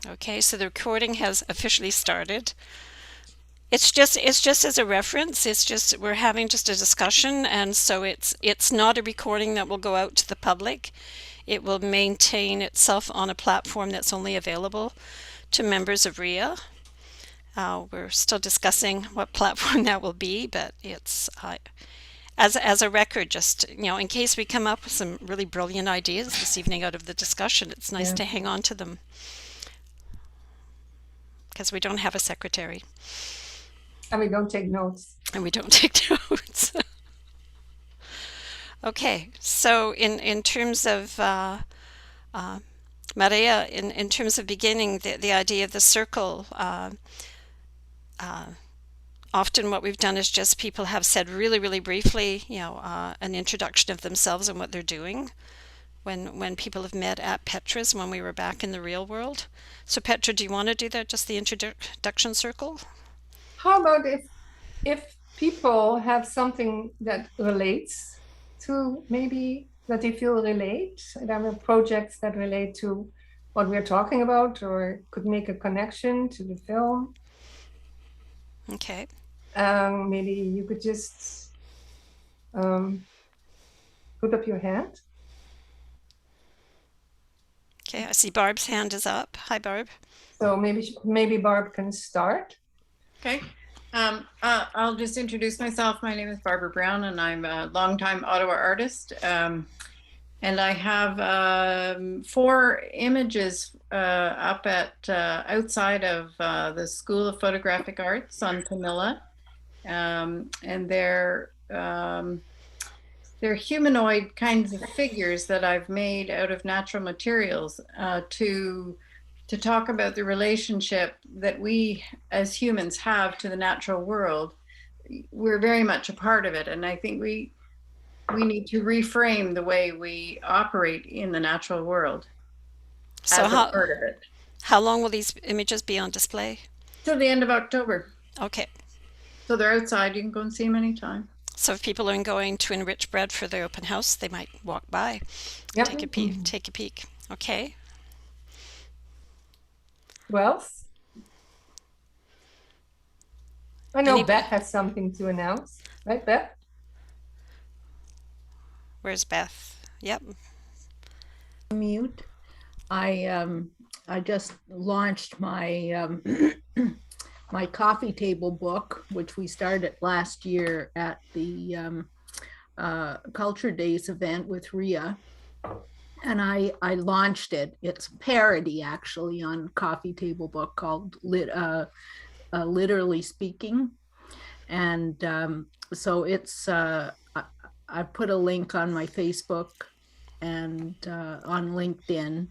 Okay, so the recording has officially started. It's just as a reference. It's just we're having just a discussion, and so it's not a recording that will go out to the public. It will maintain itself on a platform that's only available to members of RIA. We're still discussing what platform that will be, but it's as a record, just in case we come up with some really brilliant ideas this evening out of the discussion, it's nice Yeah. to hang on to them because we don't have a secretary And we don't take notes. and we don't take notes. Okay, so in terms of Maria, in terms of beginning the idea of the circle, often what we've done is just people have said really, really briefly, an introduction of themselves and what they're doing when people have met at Petra's when we were back in the real world. So Petra, do you want to do that, just the introduction circle? How about if people have something that relates to maybe that they feel relate, there are projects that relate to what we're talking about or could make a connection to the film. Okay. Maybe you could just put up your hand. Okay, I see Barb's hand is up. Hi, Barb. So maybe Barb can start. Okay. I'll just introduce myself. My name is Barbara Brown, and I'm a longtime Ottawa artist. And I have 4 images up at outside of the School of Photographic Arts on Camilla, and they're humanoid kinds of figures that I've made out of natural materials to talk about the relationship that we as humans have to the natural world. We're very much a part of it, and I think we need to reframe the way we operate in the natural world So as a part of it. how long will these images be on display? Till the end of October. Okay. So they're outside. You can go and see them anytime. So if people are going to Enrich Bread for their open house, they might walk by, Yep. take a peek. Take a peek. Okay. Who else? I know Anybody? Beth has something to announce, right, Beth? Where's Beth? Yep. Mute. I just launched my my coffee table book, which we started last year at the Culture Days event with Ria. And I launched it. It's a parody actually on coffee table book called Literally Speaking. And so it's I put a link on my Facebook and on LinkedIn,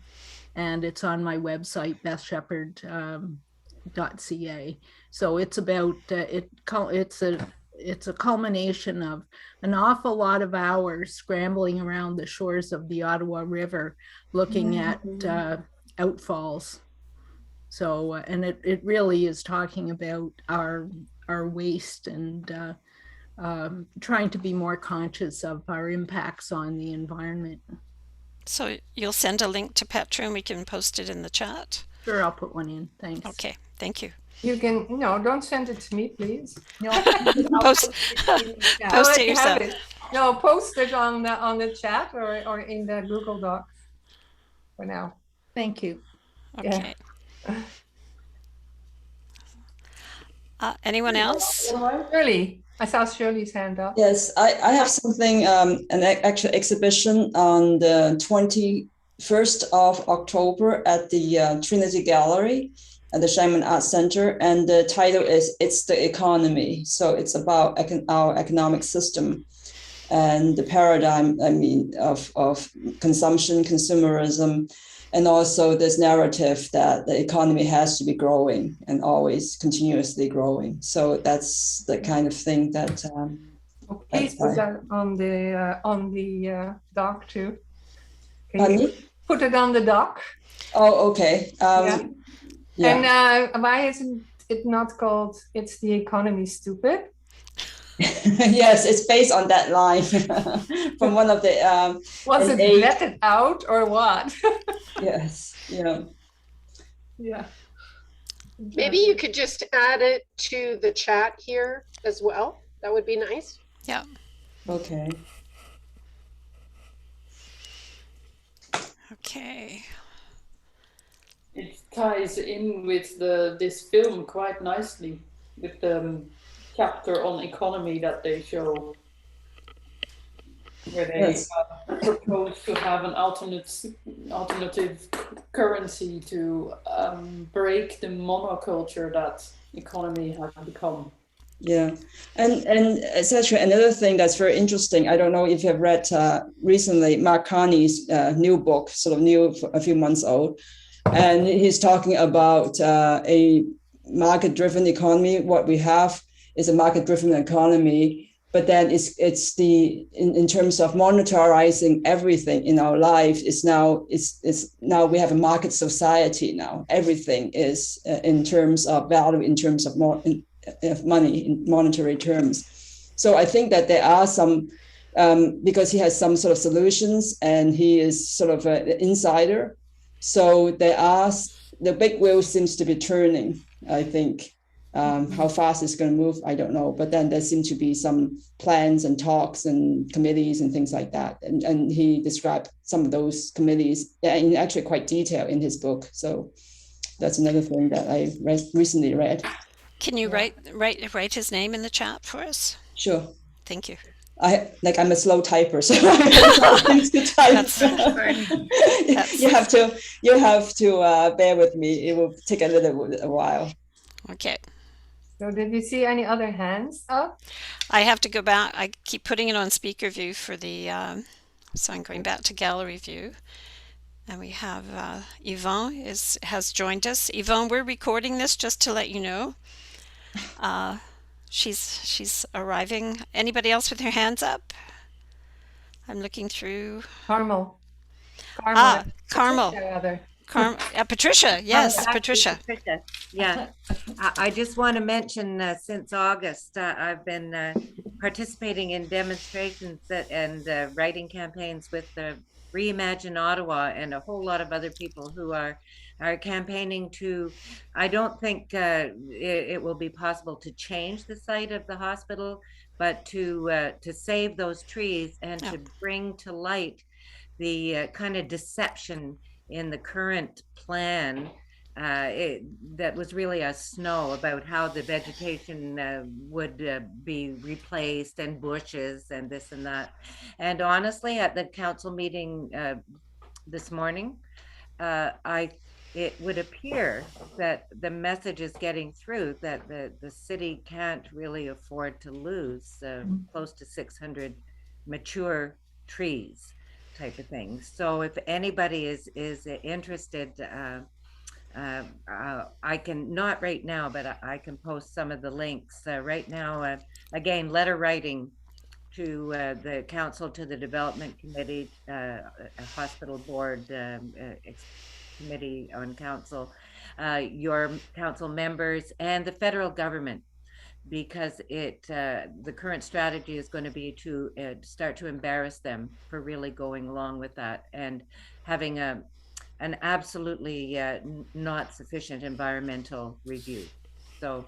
and it's on my website, bethshepherd.ca. So it's about it's a culmination of an awful lot of hours scrambling around the shores of the Ottawa River, looking at outfalls. So and it really is talking about our waste and trying to be more conscious of our impacts on the environment. So you'll send a link to Petra and we can post it in the chat? Sure, I'll put one in. Thanks. Okay, thank you. You can, don't send it to me, please. No, Post, post it yourself. No, post it on the chat or in the Google Docs for now. thank you. Okay. Anyone else? Shirley, I saw Shirley's hand up. Yes, I have something, an actual exhibition on the 21st of October at the Trinity Gallery at the Shaman Arts Center. And the title is It's the Economy. So it's about our economic system and the paradigm, of consumption, consumerism, and also this narrative that the economy has to be growing and always continuously growing. So that's the kind of thing that. Please put that on the doc too. Can you put it on the doc? Oh, okay. Yeah. And why isn't it not called "It's the Economy, Stupid"? Yes, it's based on that line from one of the. Was it vetted out or what? Yes, yeah. Yeah. Maybe you could just add it to the chat here as well. That would be nice. Yeah. Okay. Okay. It ties in with this film quite nicely, with the chapter on economy that they show, where they Yes. propose to have an alternative currency to break the monoculture that economy has become. Yeah, and it's actually another thing that's very interesting. I don't know if you've read recently Mark Carney's new book, sort of new, a few months old, and he's talking about a market-driven economy. What we have is a market-driven economy, but then it's the in terms of monetarizing everything in our life. It's now we have a market society now. Everything is in terms of value, in terms of money in monetary terms. So I think that there are some, because he has some sort of solutions and he is sort of an insider. So the big wheel seems to be turning, I think. How fast it's going to move, I don't know. But then there seem to be some plans and talks and committees and things like that. And he described some of those committees in actually quite detail in his book. So that's another thing that I recently read. Can you write his name in the chat for us? Sure. Thank you. I'm a slow typer, so I have to type. You have to bear with me. It will take a while. Okay. So did you see any other hands up? I have to go back. I keep putting it on speaker view for the, so I'm going back to gallery view. And we have Yvonne has joined us. Yvonne, we're recording this just to let you know. She's arriving. Anybody else with their hands up? I'm looking through. Carmel. Carmel. Patricia. Yes, Patricia. Patricia. Yeah, I just want to mention since August, I've been participating in demonstrations and writing campaigns with the Reimagine Ottawa and a whole lot of other people who are campaigning to. I don't think it will be possible to change the site of the hospital, but to save those trees and to bring to light the kind of deception in the current plan that was really a snow about how the vegetation would be replaced and bushes and this and that. And honestly, at the council meeting this morning, it would appear that the message is getting through that the city can't really afford to lose close to 600 mature trees type of thing. So if anybody is interested, I can, not right now, but I can post some of the links right now. Again, letter writing to the council, to the development committee, hospital board, committee on council, your council members, and the federal government, because the current strategy is going to be to start to embarrass them for really going along with that and having an absolutely not sufficient environmental review. So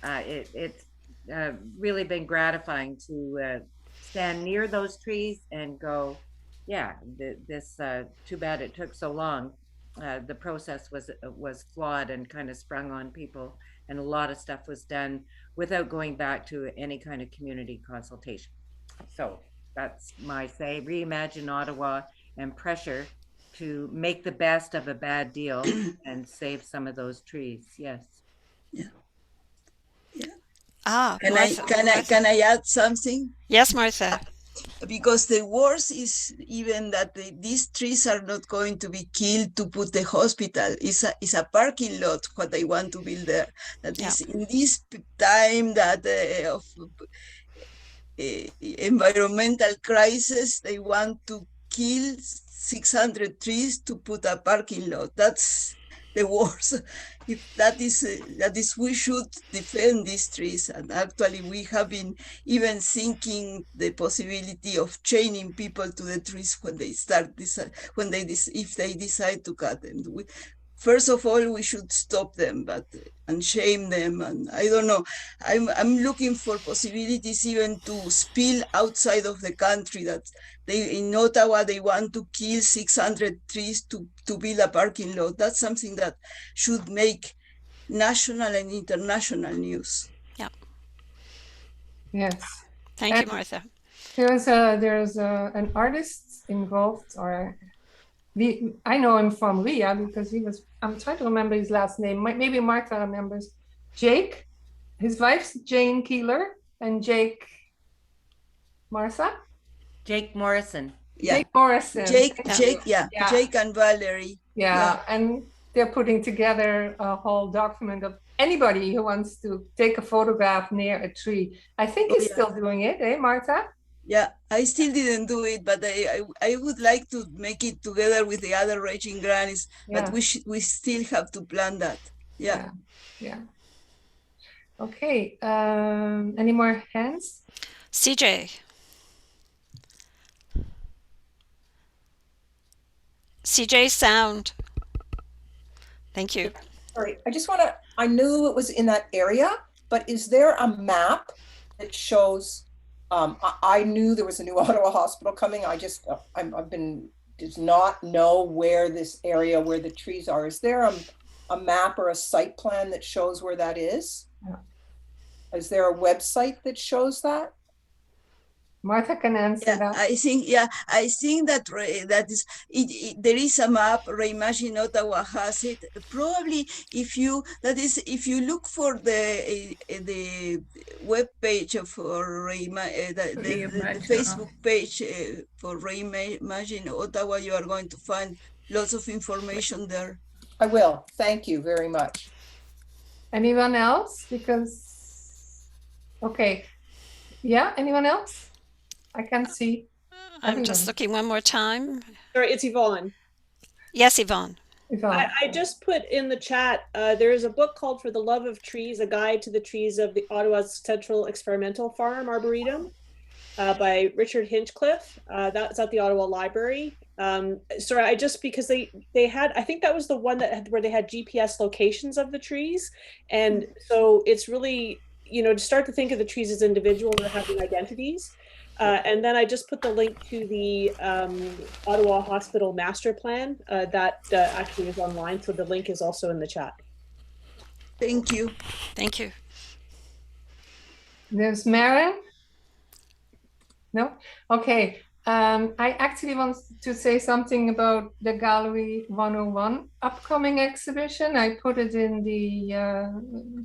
it's really been gratifying to stand near those trees and go, yeah, this too bad it took so long. The process was flawed and kind of sprung on people, and a lot of stuff was done without going back to any kind of community consultation. So that's my say. Reimagine Ottawa and pressure to make the best of a bad deal and save some of those trees. Yes. Yeah. Can I add something? Yes, Martha. Because the worst is even that these trees are not going to be killed to put the hospital. It's a parking lot what they want to build there. That is in this time that of environmental crisis, they want to kill 600 trees to put a parking lot. That's the worst. If that is we should defend these trees. And actually we have been even thinking the possibility of chaining people to the trees when they start this, if they decide to cut them. first of all, we should stop them, and shame them. And I don't know. I'm looking for possibilities even to spill outside of the country. That in Ottawa they want to kill 600 trees to build a parking lot. That's something that should make national and international news. Yeah. Yes. Thank you, Martha. There's an artist involved, or I know him from Ria because I'm trying to remember his last name. Maybe Martha remembers. Jake, his wife's Jane Keeler, and Jake Martha? Jake Morrison. Yeah. Jake Morrison. Jake, yeah. Jake and Valerie. Yeah, and they're putting together a whole document of anybody who wants to take a photograph near a tree. I think he's still doing it, eh, Martha? Yeah, I still didn't do it, but I would like to make it together with the other Raging Grannies, but we still have to plan that. Yeah. Okay, any more hands? CJ. CJ, sound. Thank you. Sorry, I knew it was in that area, but is there a map that shows, I knew there was a new Ottawa hospital coming. Does not know where this area, where the trees are. Is there a map or a site plan that shows where that is? Yeah. Is there a website that shows that? Martha can answer that. I think that there is a map. Reimagine Ottawa has it. Probably if you look for the web page of the Facebook page for Reimagine Ottawa, you are going to find lots of information there. I will. Thank you very much. Anyone else? Yeah, anyone else? I can see. I'm just looking one more time. Sorry, it's Yvonne. Yes, Yvonne. I just put in the chat, there is a book called For the Love of Trees, A Guide to the Trees of the Ottawa's Central Experimental Farm Arboretum by Richard Hinchcliffe. That's at the Ottawa Library. Sorry, because they had, I think that was the one where they had GPS locations of the trees. And so it's really, to start to think of the trees as individuals or having identities. And then I just put the link to the Ottawa Hospital Master Plan that actually is online. So the link is also in the chat. Thank you. Thank you. There's Maren? No? Okay. I actually want to say something about the Gallery 101 upcoming exhibition. I put it in the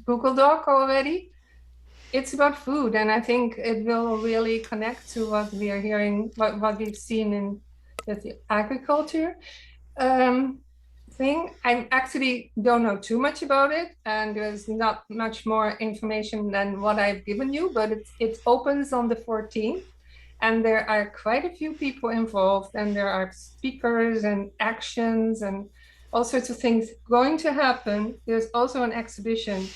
Google Doc already. It's about food, and I think it will really connect to what we are hearing, what we've seen in the agriculture thing. I actually don't know too much about it, and there's not much more information than what I've given you, but it opens on the 14th, and there are quite a few people involved, and there are speakers and actions and all sorts of things going to happen. There's also an exhibition,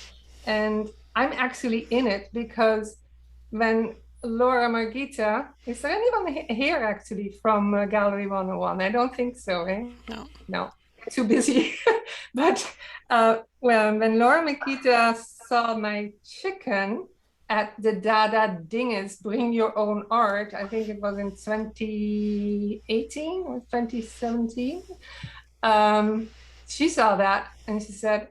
and I'm actually in it because when Laura Margita, is there anyone here actually from Gallery 101? I don't think so, eh? No, too busy. But when Laura Margita saw my chicken at the Dada Dinges Bring Your Own Art, I think it was in 2018 or 2017, she saw that and she said,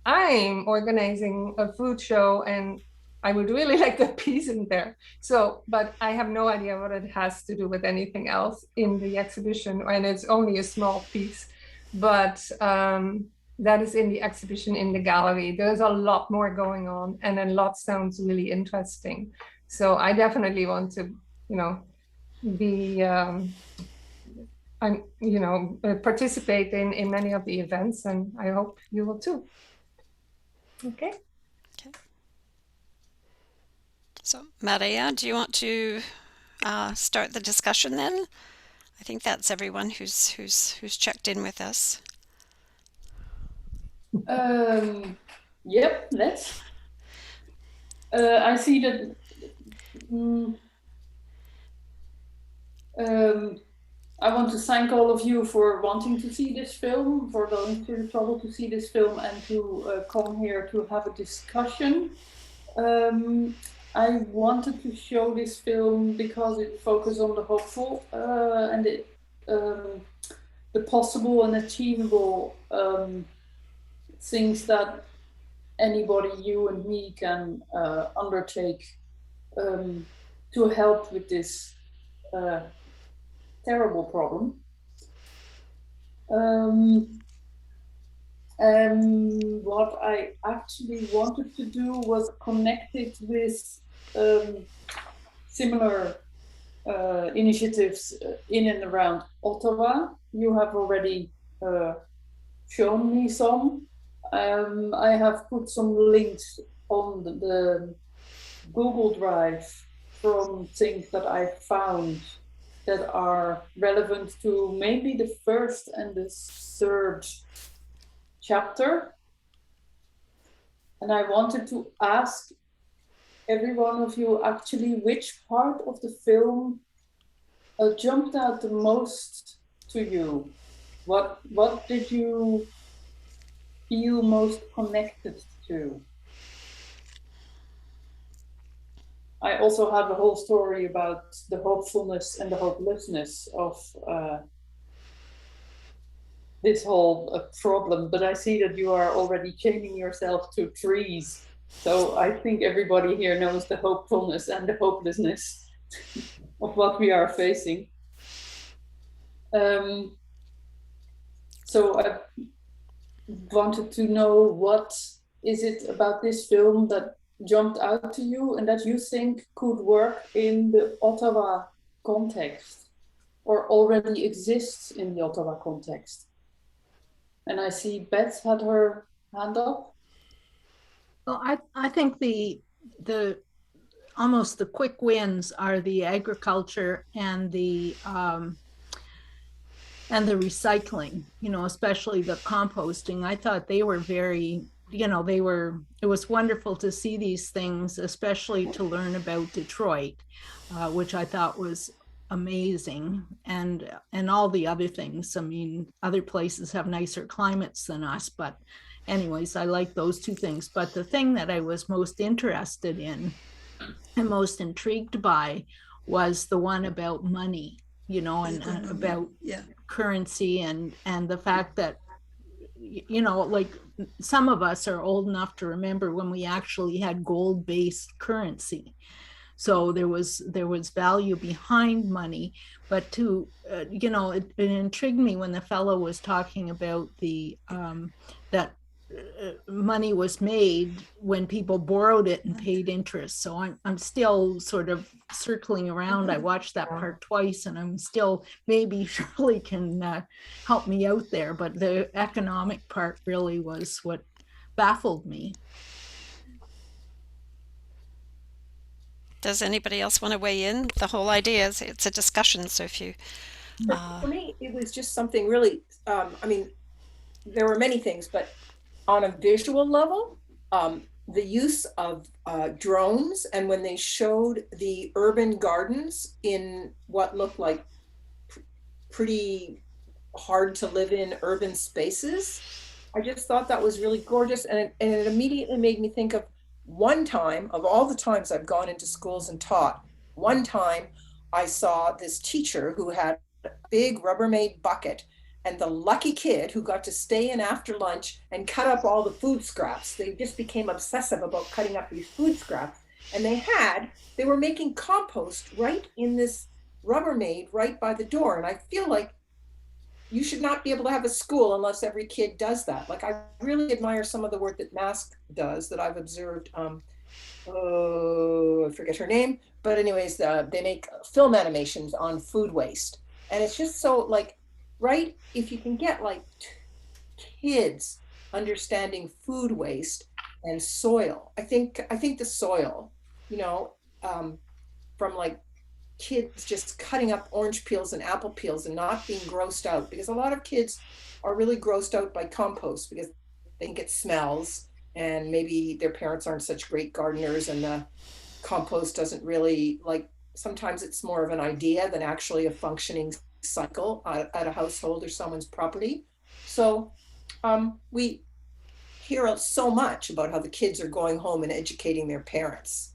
I'm organizing a food show and I would really like the piece in there. So, but I have no idea what it has to do with anything else in the exhibition, and it's only a small piece, but that is in the exhibition in the gallery. There's a lot more going on, and a lot sounds really interesting. So I definitely want to, participate in many of the events, and I hope you will too. Okay. So, Marije, do you want to start the discussion then? I think that's everyone who's checked in with us. Yep, let's. I see that. I want to thank all of you for wanting to see this film, for going to the trouble to see this film, and to come here to have a discussion. I wanted to show this film because it focuses on the hopeful and the possible and achievable things that anybody, you and me, can undertake to help with this terrible problem. What I actually wanted to do was connect it with similar initiatives in and around Ottawa. You have already shown me some. I have put some links on the Google Drive from things that I found that are relevant to maybe the first and the third chapter. And I wanted to ask every one of you actually which part of the film jumped out the most to you. What did you feel most connected to? I also have a whole story about the hopefulness and the hopelessness of this whole problem, but I see that you are already chaining yourself to trees. So I think everybody here knows the hopefulness and the hopelessness of what we are facing. So I wanted to know, what is it about this film that jumped out to you and that you think could work in the Ottawa context or already exists in the Ottawa context? And I see Beth had her hand up. Well, I think the almost the quick wins are the agriculture and the recycling, you know, especially the composting. I thought they were very, you know, it was wonderful to see these things, especially to learn about Detroit, which I thought was amazing, and all the other things. I mean, other places have nicer climates than us, but anyways, I like those two things. But the thing that I was most interested in and most intrigued by was the one about money, you know, and about currency and the fact that, you know, like some of us are old enough to remember when we actually had gold-based currency. So there was value behind money, but to you know, it intrigued me when the fellow was talking about the that money was made when people borrowed it and paid interest. So I'm still sort of circling around. I watched that part twice, and I'm still, maybe Shirley can help me out there. But the economic part really was what baffled me. Does anybody else want to weigh in? The whole idea is it's a discussion. So if you, for me, it was just something really. I mean, there were many things, but on a visual level, the use of drones, and when they showed the urban gardens in what looked like pretty hard to live in urban spaces, I just thought that was really gorgeous, and it immediately made me think of one time, of all the times I've gone into schools and taught, one time I saw this teacher who had a big Rubbermaid bucket, and the lucky kid who got to stay in after lunch and cut up all the food scraps. They just became obsessive about cutting up these food scraps. And they were making compost right in this Rubbermaid right by the door. And I feel like you should not be able to have a school unless every kid does that. Like, I really admire some of the work that Mask does that I've observed. I forget her name, but anyways, they make film animations on food waste. And it's just so, like, right? If you can get like kids understanding food waste and soil, I think the soil, you know, from like kids just cutting up orange peels and apple peels and not being grossed out, because a lot of kids are really grossed out by compost because they think it smells, and maybe their parents aren't such great gardeners, and the compost doesn't really, like, sometimes it's more of an idea than actually a functioning cycle at a household or someone's property. So we hear so much about how the kids are going home and educating their parents,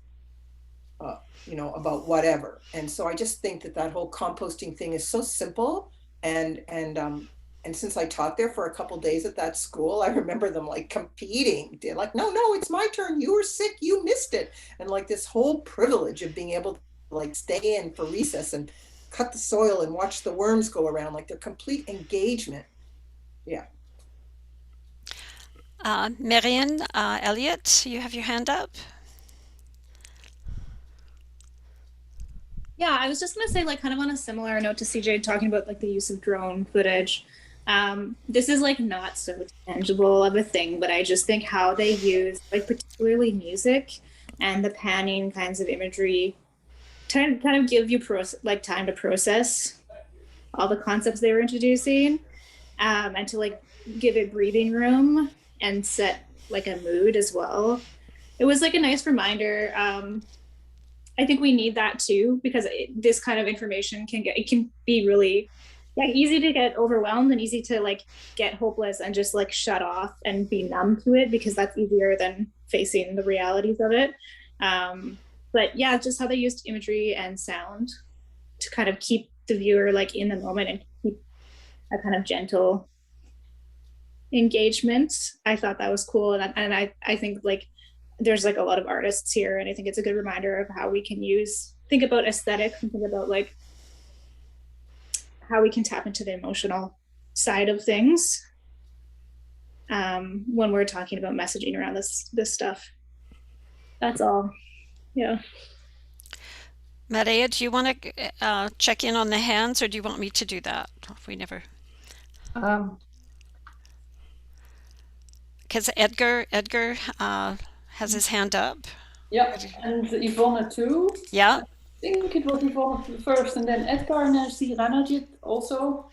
you know, about whatever. And so I just think that whole composting thing is so simple. And since I taught there for a couple days at that school, I remember them like competing. They're like, no, it's my turn. You were sick. You missed it. And like this whole privilege of being able to like stay in for recess and cut the soil and watch the worms go around, like their complete engagement. Yeah. Marion, Elliot, you have your hand up. Yeah, I was just gonna say, like, kind of on a similar note to CJ talking about like the use of drone footage. This is like not so tangible of a thing, but I just think how they use like particularly music and the panning kinds of imagery to kind of give you time to process all the concepts they were introducing, and to like give it breathing room and set like a mood as well. It was like a nice reminder. I think we need that too, because this kind of information can be really easy to get overwhelmed and easy to like get hopeless and just like shut off and be numb to it, because that's easier than facing the realities of it. But yeah, just how they used imagery and sound to kind of keep the viewer like in the moment and keep a kind of gentle engagement. I thought that was cool. And I think like there's like a lot of artists here, and I think it's a good reminder of how we can think about aesthetics and think about like how we can tap into the emotional side of things when we're talking about messaging around this stuff. That's all. Yeah. Marije, do you want to check in on the hands, or do you want me to do that? We never. Because Edgar has his hand up. Yeah, and Yvonne too. Yeah. I think it was Yvonne first, and then Edgar, and I see Ranajit also.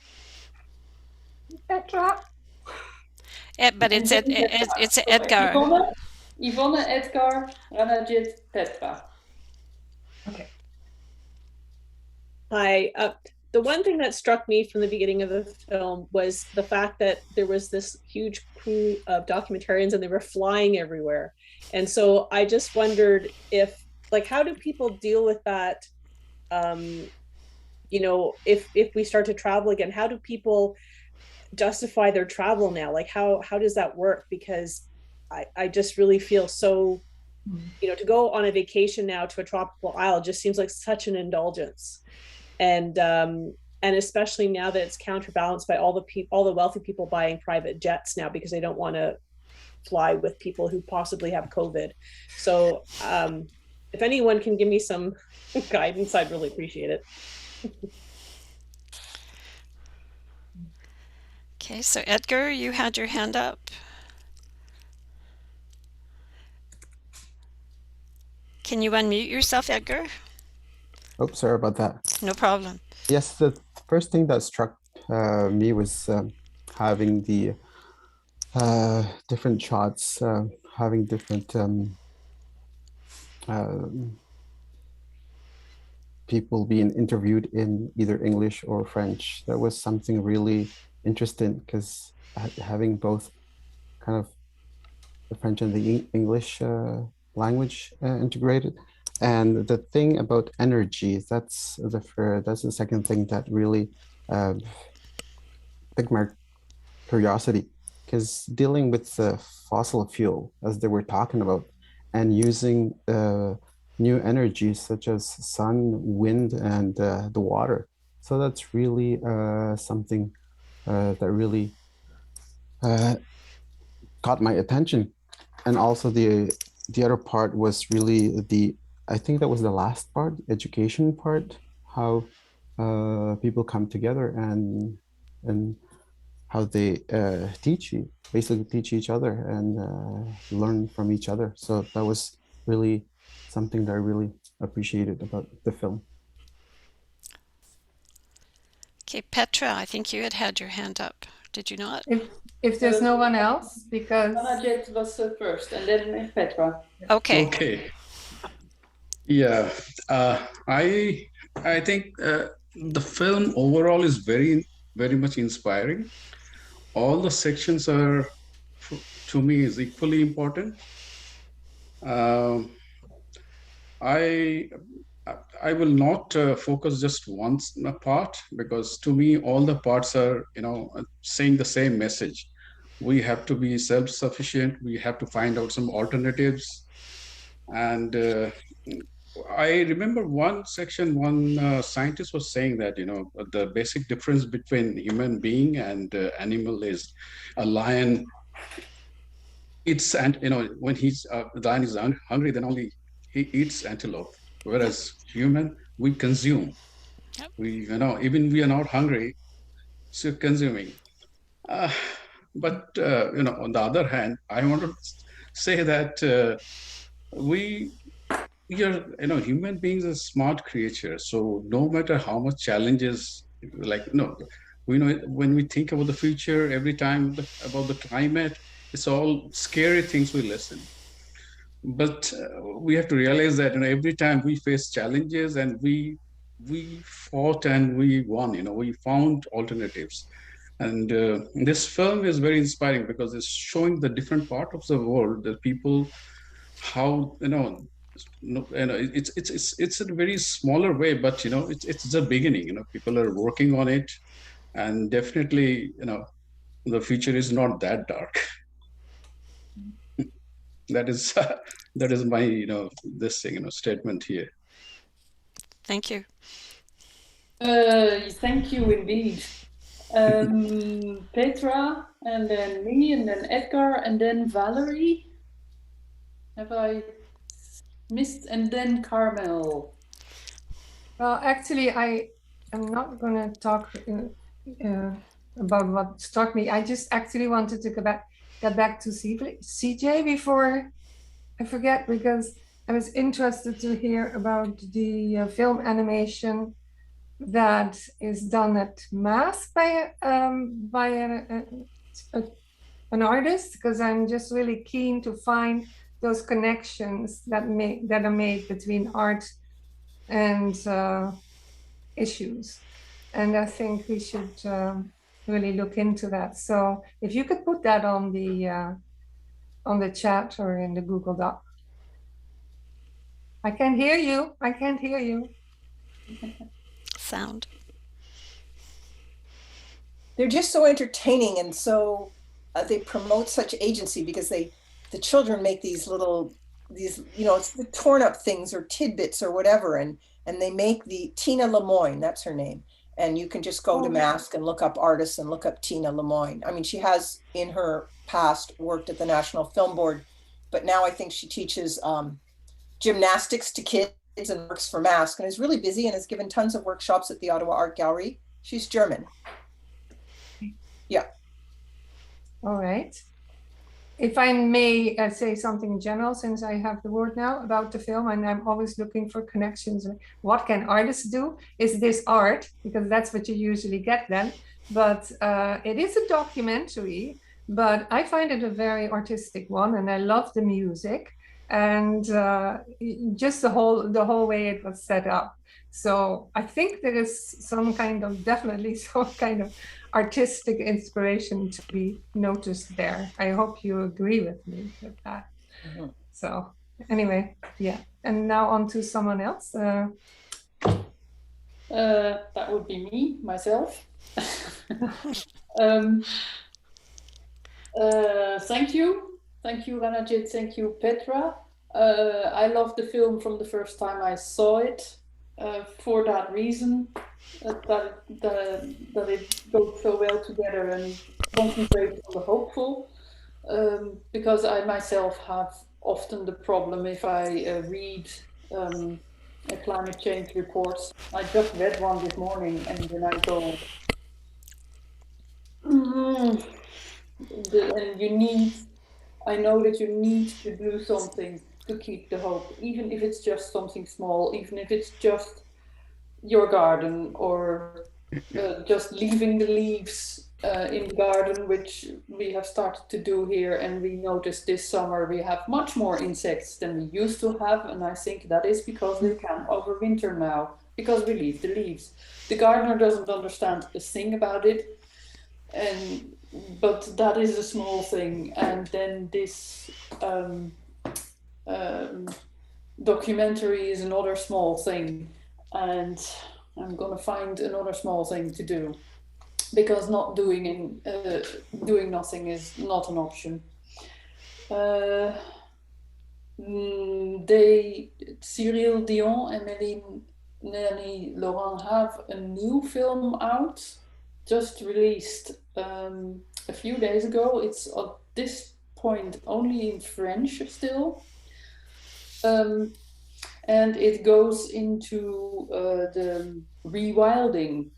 Petra. But it's Edgar. Yvonne, Edgar, Ranajit, Petra. Okay. The one thing that struck me from the beginning of the film was the fact that there was this huge crew of documentarians and they were flying everywhere. And so I just wondered if, like, how do people deal with that? You know, if we start to travel again, how do people justify their travel now? Like, how does that work? Because I just really feel so, you know, to go on a vacation now to a tropical isle just seems like such an indulgence. And especially now that it's counterbalanced by all the wealthy people buying private jets now because they don't want to fly with people who possibly have COVID. So if anyone can give me some guidance, I'd really appreciate it. Okay, so Edgar, you had your hand up. Can you unmute yourself, Edgar? Oh, sorry about that. No problem. Yes, the first thing that struck me was having the different shots, having different people being interviewed in either English or French. That was something really interesting, because having both kind of the French and the English language integrated. And the thing about energy, that's the second thing that really piqued my curiosity, because dealing with the fossil fuel, as they were talking about, and using new energies such as sun, wind, and the water. So that's really something that really caught my attention. And also the other part was really I think that was the last part, education part, how people come together and how they basically teach each other and learn from each other. So that was really something that I really appreciated about the film. Okay, Petra, I think you had your hand up. Did you not? If there's no one else, because Ranajit was first, and then Petra. Okay. Okay. Yeah, I think the film overall is very, very much inspiring. All the sections are, to me, is equally important. Um, I I will not focus just one part, because to me all the parts are, saying the same message. We have to be self-sufficient. We have to find out some alternatives. And I remember one section, one scientist was saying that, the basic difference between human being and animal is a lion eats, and when the lion is hungry, then only he eats antelope, whereas human, we consume. Yep. We, even we are not hungry, so consuming. But on the other hand, I want to say that we are, human beings are smart creatures. So no matter how much challenges, like, we know when we think about the future, every time about the climate, it's all scary things we listen. But we have to realize that, every time we face challenges, and we fought and we won, we found alternatives. And this film is very inspiring because it's showing the different part of the world, the people, how, it's in a very smaller way, but it's the beginning. People are working on it, and definitely, the future is not that dark. That is that is my this thing, statement here. Thank you. Thank you indeed. Petra, and then me, and then Edgar, and then Valerie. Have I missed? And then Carmel. Well, actually, I am not going to talk about what struck me. I just actually wanted to get back to CJ before I forget, because I was interested to hear about the film animation that is done at Mass by an artist, because I'm just really keen to find those connections that are made between art and issues. And I think we should really look into that. So if you could put that on the chat or in the Google Doc. I can't hear you. I can't hear you. Sound. They're just so entertaining, and so they promote such agency, because the children make these little, it's the torn up things or tidbits or whatever, and they make the Tina Lemoyne, that's her name, and you can just go to Mask and look up artists and look up Tina Lemoyne. I mean, she has in her past worked at the National Film Board, but now I think she teaches gymnastics to kids and works for Mask, and is really busy and has given tons of workshops at the Ottawa Art Gallery. She's German. Yeah. All right. If I may say something general, since I have the word now, about the film, and I'm always looking for connections. What can artists do? Is this art? Because that's what you usually get then. But it is a documentary, but I find it a very artistic one, and I love the music and just the whole way it was set up. So I think there is definitely some kind of artistic inspiration to be noticed there. I hope you agree with me with that. Mm-hmm. So anyway, yeah. And now on to someone else. That would be me, myself. Thank you. Thank you, Ranajit. Thank you, Petra. I love the film from the first time I saw it. For that reason, that it goes so well together and concentrates on the hopeful, because I myself have often the problem if I read climate change reports. I just read one this morning, and then I go, and I know that you need to do something to keep the hope, even if it's just something small, even if it's just your garden, or just leaving the leaves in the garden, which we have started to do here. And we noticed this summer we have much more insects than we used to have, and I think that is because they can overwinter now. because we leave the leaves. The gardener doesn't understand a thing about it, but that is a small thing. And then this documentary is another small thing, and I'm gonna find another small thing to do, because not doing nothing is not an option. Cyril Dion and Melanie Laurent have a new film out, just released a few days ago. It's at this point only in French still. And it goes into the rewilding,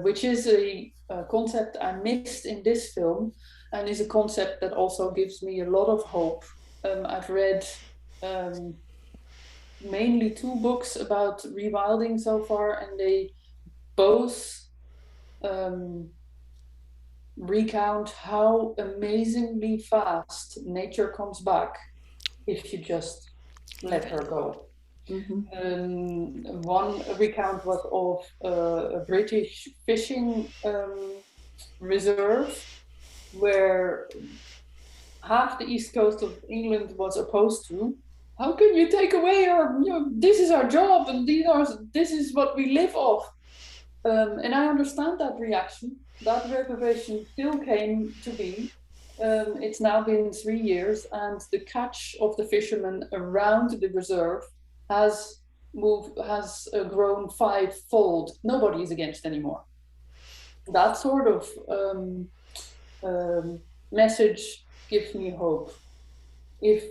which is a concept I missed in this film, and is a concept that also gives me a lot of hope. I've read mainly 2 books about rewilding so far, and they both recount how amazingly fast nature comes back if you just let her go. One recount was of a British fishing reserve where half the east coast of England was opposed to. How can you take away our, this is our job and this is what we live off. And I understand that reaction. That reservation still came to be. It's now been 3 years, and the catch of the fishermen around the reserve has grown 5-fold. Nobody is against anymore. That sort of message gives me hope. If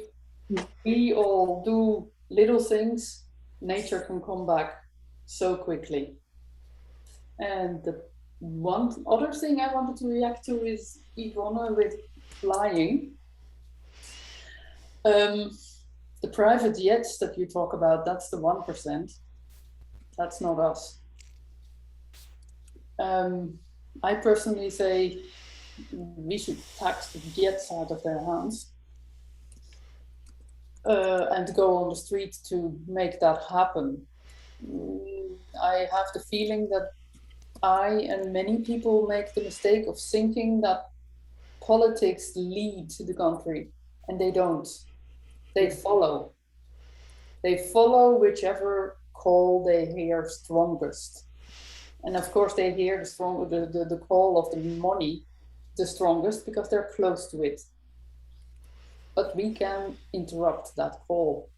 we all do little things, nature can come back so quickly. And the one other thing I wanted to react to is Yvonne with flying. The private jets that you talk about, that's the 1%. That's not us. I personally say we should tax the jets out of their hands and go on the street to make that happen. I have the feeling that I and many people make the mistake of thinking that politics lead the country, and they don't. They follow. They follow whichever call they hear strongest. And of course they hear the call of the money the strongest because they're close to it. But we can interrupt that call.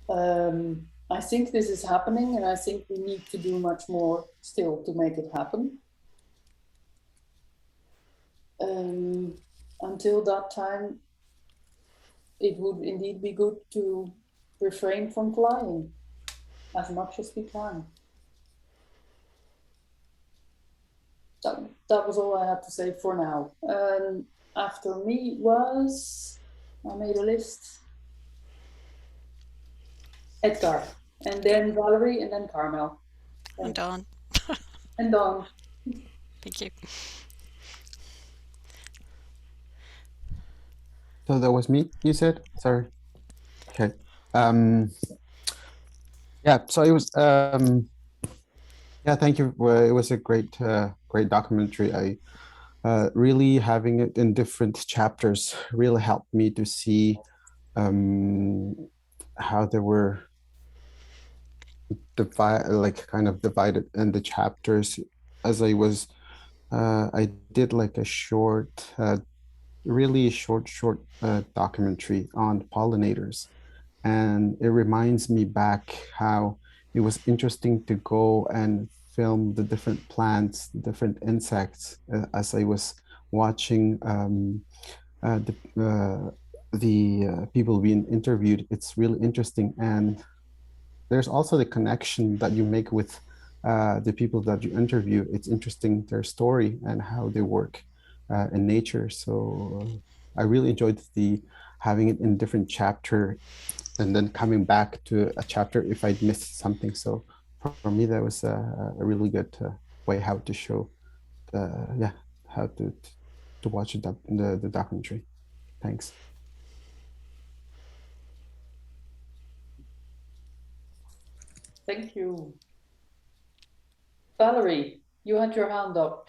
I think this is happening, and I think we need to do much more still to make it happen. Until that time, it would indeed be good to refrain from flying as much as we can. That was all I had to say for now. After me was, I made a list, Edgar, and then Valerie, and then Carmel. And Dawn. And Dawn. Thank you. So that was me, you said? Sorry. Okay. Yeah, so it was, yeah, thank you. Well, it was a great, great documentary. I really having it in different chapters really helped me to see how they were divided in the chapters. As I was, I did like a short, really short documentary on pollinators, and it reminds me back how it was interesting to go and film the different plants, different insects, as I was watching the people being interviewed. It's really interesting, and there's also the connection that you make with the people that you interview. It's interesting, their story and how they work in nature. So I really enjoyed having it in different chapter, and then coming back to a chapter if I'd missed something. So for me, that was a really good way how to show, how to watch the documentary. Thanks. Thank you. Valerie, you had your hand up.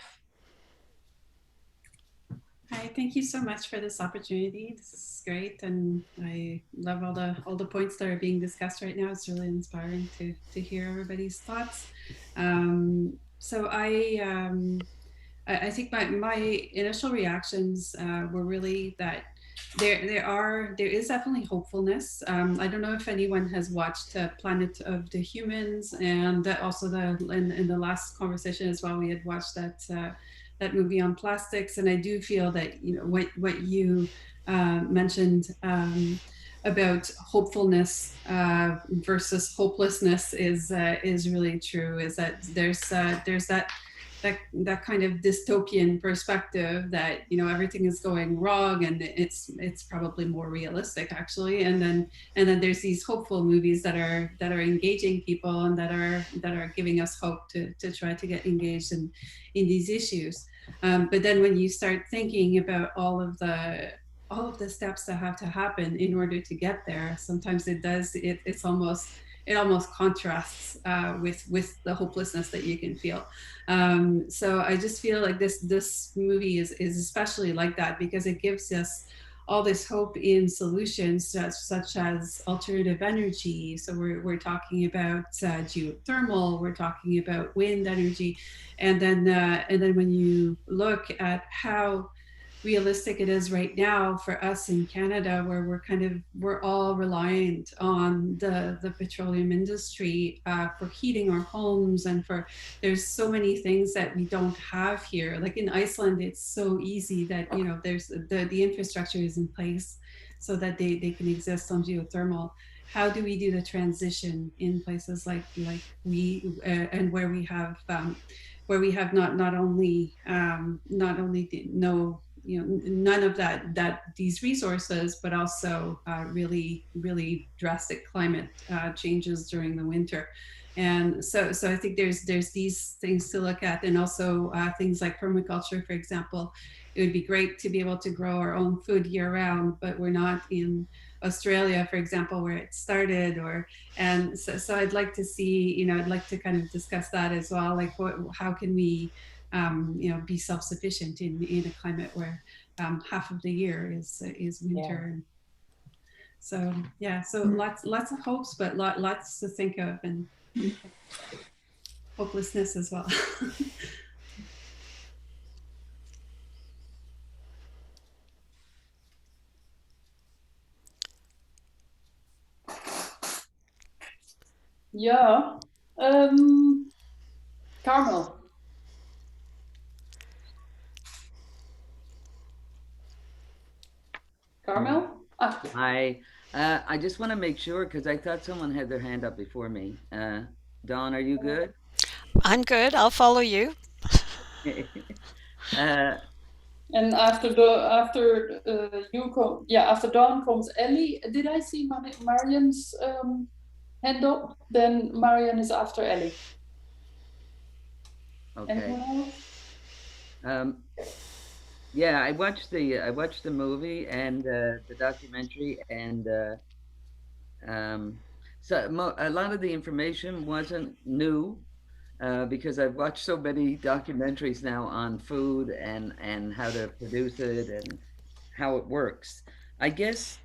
Hi, thank you so much for this opportunity. This is great, and I love all the points that are being discussed right now. It's really inspiring to hear everybody's thoughts. So I think my initial reactions were really that there is definitely hopefulness. I don't know if anyone has watched Planet of the Humans, and also in the last conversation as well, we had watched that movie on plastics, and I do feel that what you mentioned about hopefulness versus hopelessness is really true. Is that there's that kind of dystopian perspective that everything is going wrong, and it's probably more realistic actually, and then there's these hopeful movies that are engaging people and that are giving us hope to try to get engaged in these issues. But then when you start thinking about all of the steps that have to happen in order to get there, sometimes it almost contrasts with the hopelessness that you can feel. So I just feel like this movie is especially like that, because it gives us all this hope in solutions such as alternative energy. So we're talking about geothermal, we're talking about wind energy, and then when you look at how realistic it is right now for us in Canada, where we're all reliant on the petroleum industry for heating our homes, and there's so many things that we don't have here. Like in Iceland, it's so easy that there's the infrastructure is in place so that they can exist on geothermal. How do we do the transition in places like we and where we have not only none of these resources, but also really drastic climate changes during the winter. And so I think there's these things to look at, and also things like permaculture, for example. It would be great to be able to grow our own food year round, but we're not in Australia, for example, where it started, and so I'd like to see, I'd like to kind of discuss that as well. Like how can we be self-sufficient in a climate where half of the year is winter. Yeah. So lots of hopes, but lots to think of, and hopelessness as well. Yeah. Carmel. Carmel? Hi. I just want to make sure, because I thought someone had their hand up before me. Dawn, are you good? I'm good. I'll follow you. And after Dawn comes Ellie. Did I see Marian's hand up? Then Marian is after Ellie. Okay. Anyone else? Yeah, I watched the movie and the documentary, and so a lot of the information wasn't new, because I've watched so many documentaries now on food and how to produce it and how it works. I guess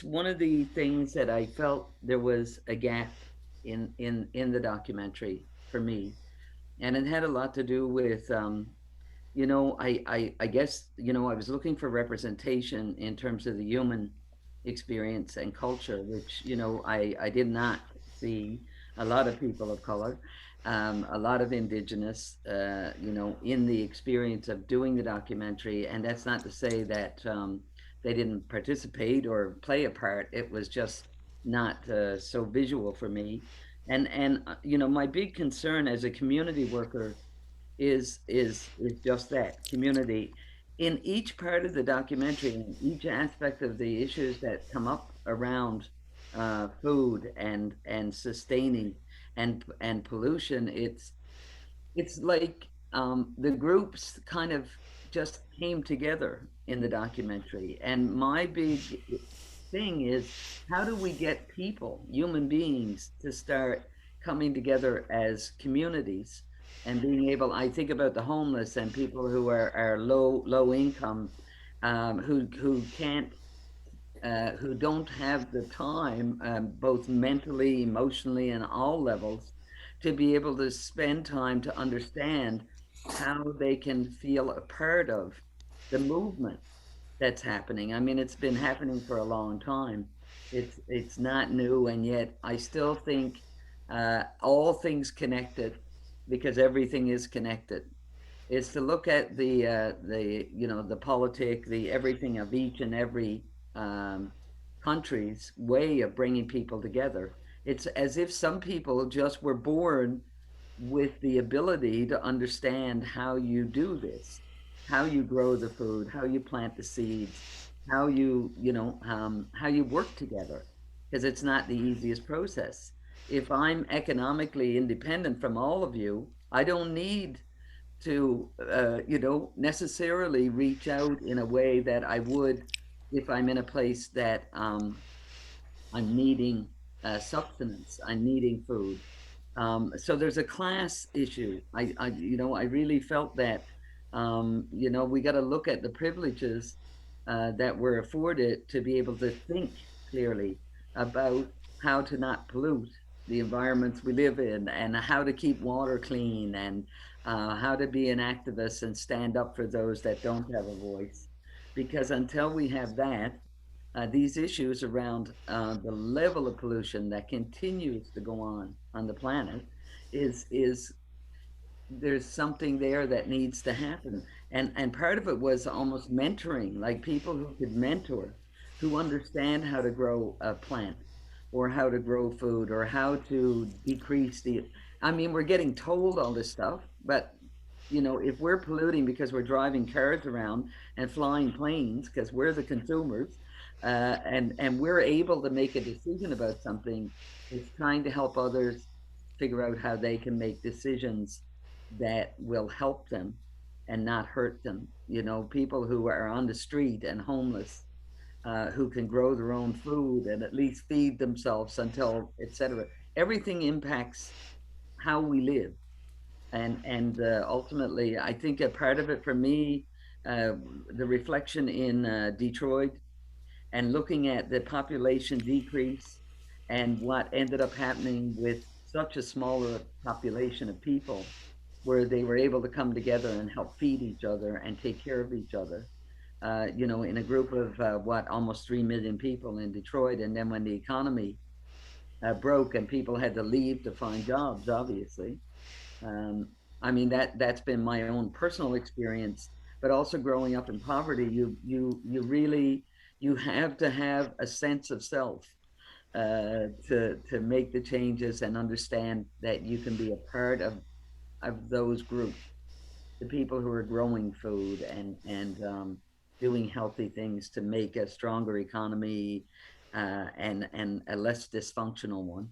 one of the things that I felt there was a gap in the documentary for me, and it had a lot to do with I guess I was looking for representation in terms of the human experience and culture, which I did not see a lot of people of color, a lot of indigenous, in the experience of doing the documentary. And that's not to say that they didn't participate or play a part. It was just not so visual for me. And my big concern as a community worker is just that, community. In each part of the documentary, in each aspect of the issues that come up around food and sustaining and pollution, it's like the groups kind of just came together in the documentary. And my big thing is, how do we get people, human beings, to start coming together as communities and being able, I think about the homeless and people who are low income, who can't, who don't have the time, both mentally, emotionally, and all levels, to be able to spend time to understand how they can feel a part of the movement that's happening. I mean, it's been happening for a long time. It's not new, and yet I still think all things connected, because everything is connected, is to look at the you know, the politic, the everything of each and every country's way of bringing people together. It's as if some people just were born with the ability to understand how you do this, how you grow the food, how you plant the seeds, how you know, how you work together, because it's not the easiest process. If I'm economically independent from all of you, I don't need to, you know, necessarily reach out in a way that I would if I'm in a place that I'm needing sustenance, I'm needing food. So there's a class issue. You know, I really felt that, you know, we got to look at the privileges that we're afforded to be able to think clearly about how to not pollute the environments we live in, and how to keep water clean, and how to be an activist and stand up for those that don't have a voice. Because until we have that, these issues around the level of pollution that continues to go on the planet is there's something there that needs to happen. And part of it was almost mentoring, like people who could mentor, who understand how to grow a plant, or how to grow food, or how to decrease the, I mean, we're getting told all this stuff, but you know, if we're polluting because we're driving cars around and flying planes because we're the consumers, and we're able to make a decision about something, it's trying to help others figure out how they can make decisions that will help them and not hurt them. You know, people who are on the street and homeless, who can grow their own food and at least feed themselves until, etc. Everything impacts how we live. And ultimately, I think a part of it for me, the reflection in Detroit, and looking at the population decrease and what ended up happening with such a smaller population of people, where they were able to come together and help feed each other and take care of each other. You know, in a group of what, almost 3 million people in Detroit. And then when the economy broke and people had to leave to find jobs, obviously. I mean, that's been my own personal experience, but also growing up in poverty, you really, you have to have a sense of self to make the changes and understand that you can be a part of those groups, the people who are growing food and doing healthy things to make a stronger economy, and a less dysfunctional one,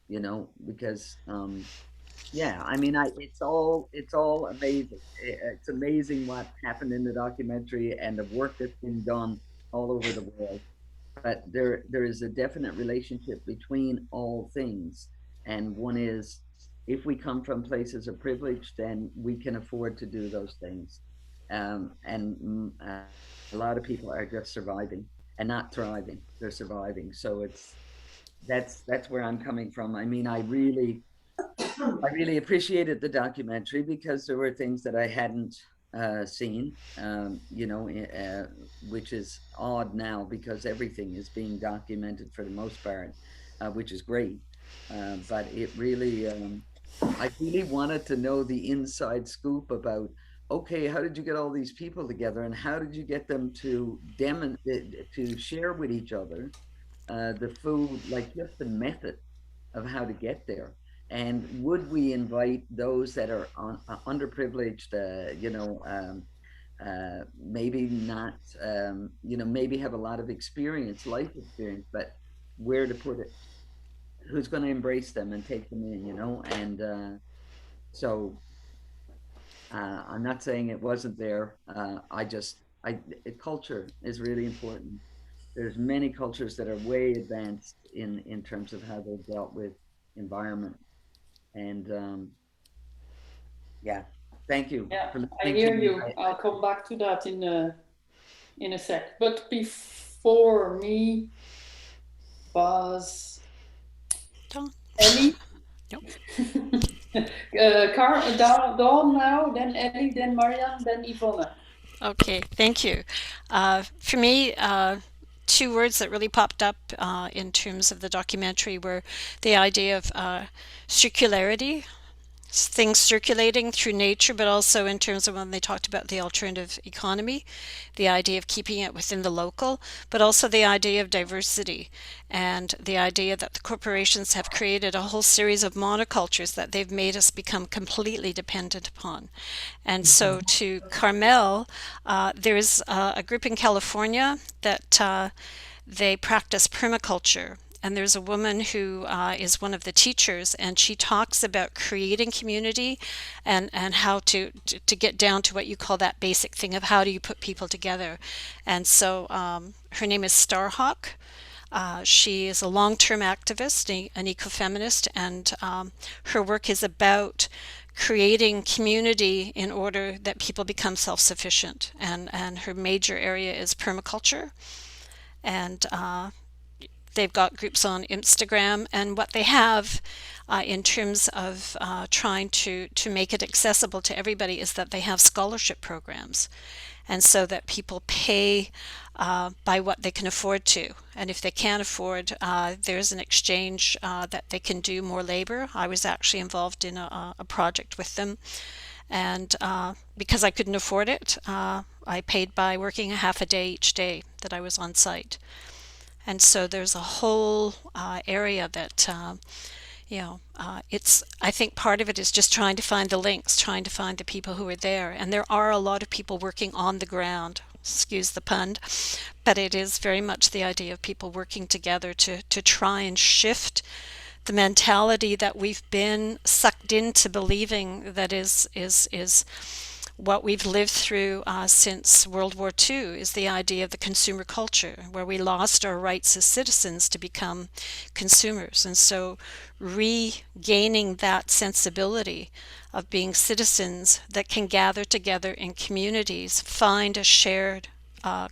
you know, because yeah, I mean, it's all amazing. It's amazing what happened in the documentary and the work that's been done all over the world. But there is a definite relationship between all things, and one is, if we come from places of privilege, then we can afford to do those things. A lot of people are just surviving and not thriving; they're surviving. So that's where I'm coming from. I mean, I really appreciated the documentary because there were things that I hadn't seen, you know, which is odd now because everything is being documented for the most part, which is great. But it really, I really wanted to know the inside scoop about, okay, how did you get all these people together, and how did you get them to to share with each other the food, like just the method of how to get there? And would we invite those that are underprivileged, you know, maybe not, you know, maybe have a lot of experience, life experience, but where to put it? Who's going to embrace them and take them in, you know? And so I'm not saying it wasn't there. Culture is really important. there's many cultures that are way advanced in terms of how they've dealt with environment. And yeah, thank you Yeah, for I listening hear to me. you. I'll come back to that in a sec. But before me was Dawn. Ellie. Nope. Dawn now, then Ellie, then Marianne, then Yvonne. Okay, thank you. For me, two words that really popped up in terms of the documentary were the idea of circularity, things circulating through nature, but also in terms of when they talked about the alternative economy, the idea of keeping it within the local, but also the idea of diversity and the idea that the corporations have created a whole series of monocultures that they've made us become completely dependent upon. And so to Carmel, there's a group in California that they practice permaculture. And there's a woman who is one of the teachers, and she talks about creating community and how to get down to what you call that basic thing of how do you put people together. And so her name is Starhawk. She is a long-term activist, an ecofeminist, and her work is about creating community in order that people become self-sufficient. And her major area is permaculture. And they've got groups on Instagram, and what they have in terms of trying to make it accessible to everybody is that they have scholarship programs, and so that people pay by what they can afford to. And if they can't afford, there's an exchange that they can do more labor. I was actually involved in a project with them, and because I couldn't afford it, I paid by working a half a day each day that I was on site. And so there's a whole area that, it's, I think part of it is just trying to find the links, trying to find the people who are there. And there are a lot of people working on the ground, excuse the pun, but it is very much the idea of people working together to try and shift the mentality that we've been sucked into believing that is what we've lived through since World War II, is the idea of the consumer culture, where we lost our rights as citizens to become consumers. And so regaining that sensibility of being citizens that can gather together in communities, find a shared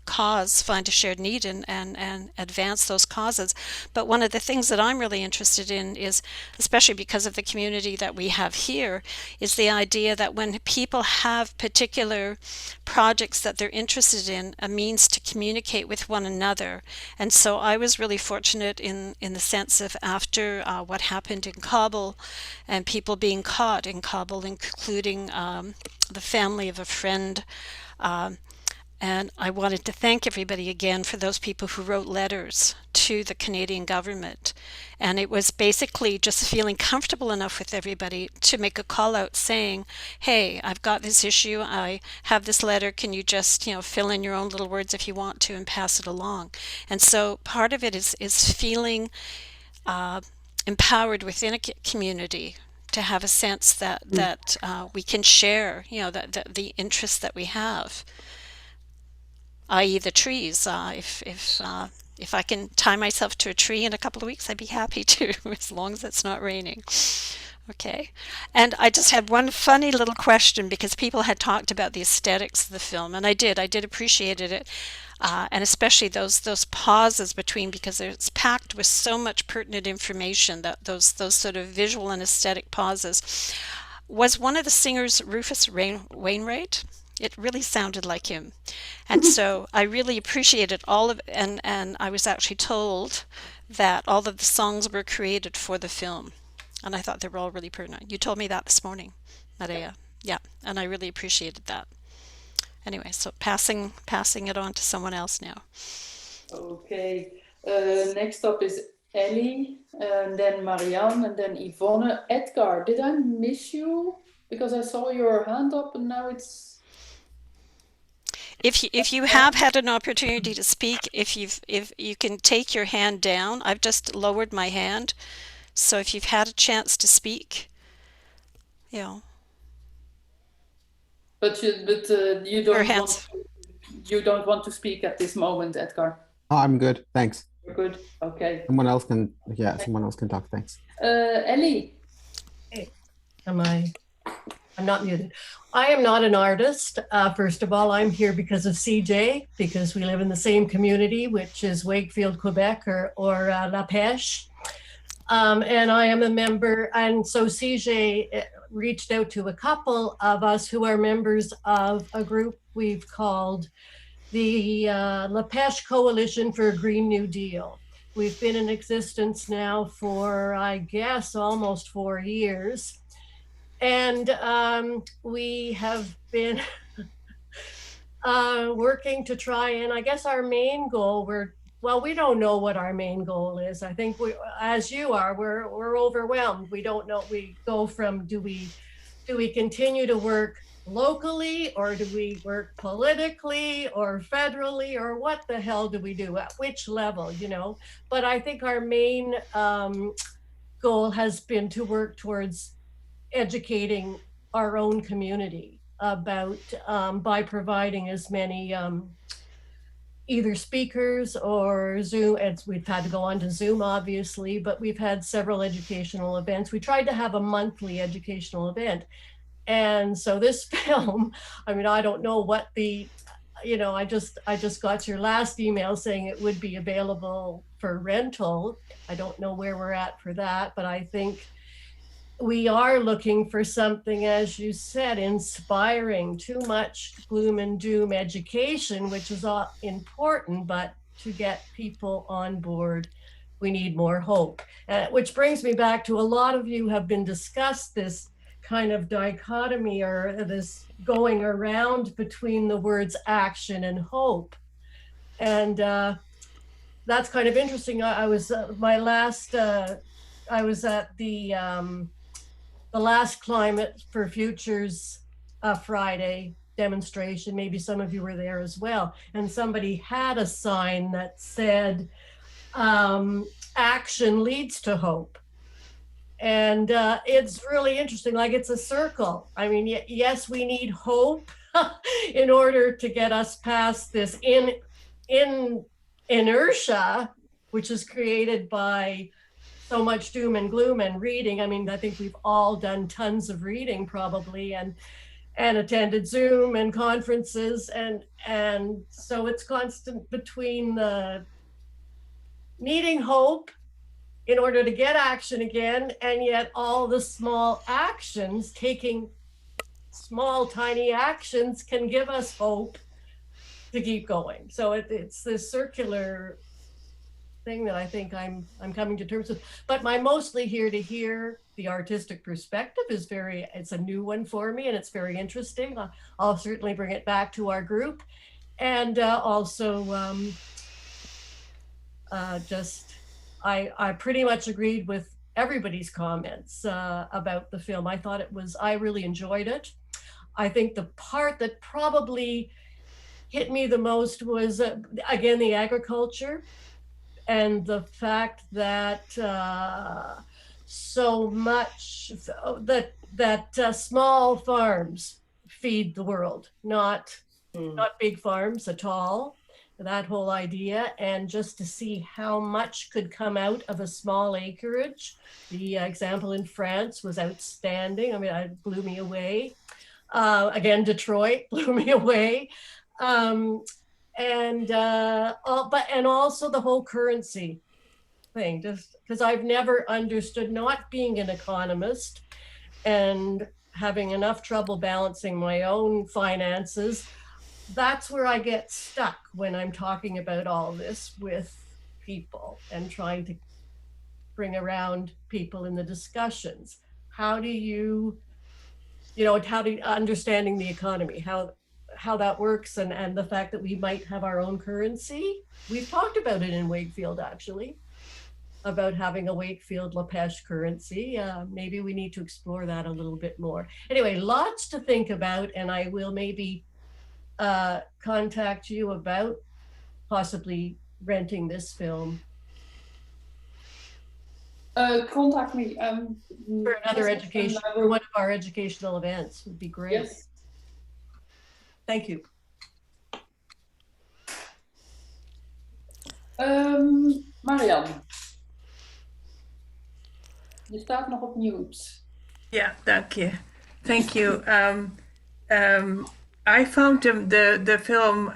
cause, find a shared need, and advance those causes. But one of the things that I'm really interested in is, especially because of the community that we have here, is the idea that when people have particular projects that they're interested in, a means to communicate with one another. And so I was really fortunate in the sense of after what happened in Kabul and people being caught in Kabul, including the family of a friend. And I wanted to thank everybody again for those people who wrote letters to the Canadian government. And it was basically just feeling comfortable enough with everybody to make a call out saying, hey, I've got this issue. I have this letter. Can you just, fill in your own little words if you want to and pass it along? And so part of it is feeling empowered within a community to have a sense that we can share, the interests that we have, i.e. the trees. If I can tie myself to a tree in a couple of weeks, I'd be happy to, as long as it's not raining. Okay. And I just had one funny little question, because people had talked about the aesthetics of the film, and I did appreciate it. And especially those pauses between, because it's packed with so much pertinent information, that those sort of visual and aesthetic pauses. Was one of the singers Rufus Wainwright? It really sounded like him. And so I really appreciated all of it. And I was actually told that all of the songs were created for the film. And I thought they were all really pertinent. You told me that this morning, Marije. Yeah, and I really appreciated that. Anyway, so passing it on to someone else now. Okay. Next up is Ellie, and then Marianne, and then Yvonne. Edgar, did I miss you? Because I saw your hand up, and now it's... If you have had an opportunity to speak, if you can take your hand down. I've just lowered my hand, so if you've had a chance to speak, But you don't want to speak at this moment, Edgar. Oh, I'm good. Thanks. You're good. Okay. Someone else can, yeah, someone else can talk. Thanks. Ellie. Hey, I'm not muted. I am not an artist. First of all, I'm here because of CJ, because we live in the same community, which is Wakefield, Quebec, or La Pêche. And I am a member, and so CJ reached out to a couple of us who are members of a group we've called the La Pêche Coalition for a Green New Deal. We've been in existence now for, I guess, almost 4 years. And we have been working to try, and I guess our main goal, we don't know what our main goal is. I think we, as you are, we're overwhelmed. We don't know, we go from, do we continue to work locally, or do we work politically or federally, or what the hell do we do at which level, you know? But I think our main goal has been to work towards educating our own community about by providing as many either speakers or Zoom. We've had to go on to Zoom, obviously, but we've had several educational events. We tried to have a monthly educational event. And so this film, I mean, I don't know what the, you know, I just got your last email saying it would be available for rental. I don't know where we're at for that, but I think we are looking for something, as you said, inspiring. Too much gloom and doom education, which is important, but to get people on board, we need more hope. Which brings me back to, a lot of you have been discussed this kind of dichotomy, or this going around between the words action and hope. And that's kind of interesting. I was I was at the last Climate for Futures Friday demonstration. Maybe some of you were there as well. And somebody had a sign that said, action leads to hope. And it's really interesting, like it's a circle. I mean, yes, we need hope in order to get us past this inertia, which is created by so much doom and gloom and reading. I mean, I think we've all done tons of reading probably, and attended Zoom and conferences. And so it's constant between the needing hope in order to get action again, and yet all the small actions, taking small, tiny actions, can give us hope to keep going. So it's this circular thing that I think I'm coming to terms with. But my mostly here to hear the artistic perspective is it's a new one for me, and it's very interesting. I'll certainly bring it back to our group. And also I pretty much agreed with everybody's comments about the film. I really enjoyed it. I think the part that probably hit me the most was, again, the agriculture, and the fact that so much that small farms feed the world, not big farms at all. That whole idea, and just to see how much could come out of a small acreage. The example in France was outstanding. I mean, it blew me away. Again, Detroit blew me away. And also the whole currency thing, just because I've never understood, not being an economist and having enough trouble balancing my own finances. That's where I get stuck when I'm talking about all this with people and trying to bring around people in the discussions. How do you understanding the economy, how that works, and the fact that we might have our own currency. We've talked about it in Wakefield, actually, about having a Wakefield La Pêche currency. Maybe we need to explore that a little bit more. Anyway, lots to think about, and I will maybe contact you about possibly renting this film. Contact me. For another education, for one of our educational events would be great. Yes. Thank you. Marianne. Je staat nog op mute. Ja, dank je. Thank you. I found the film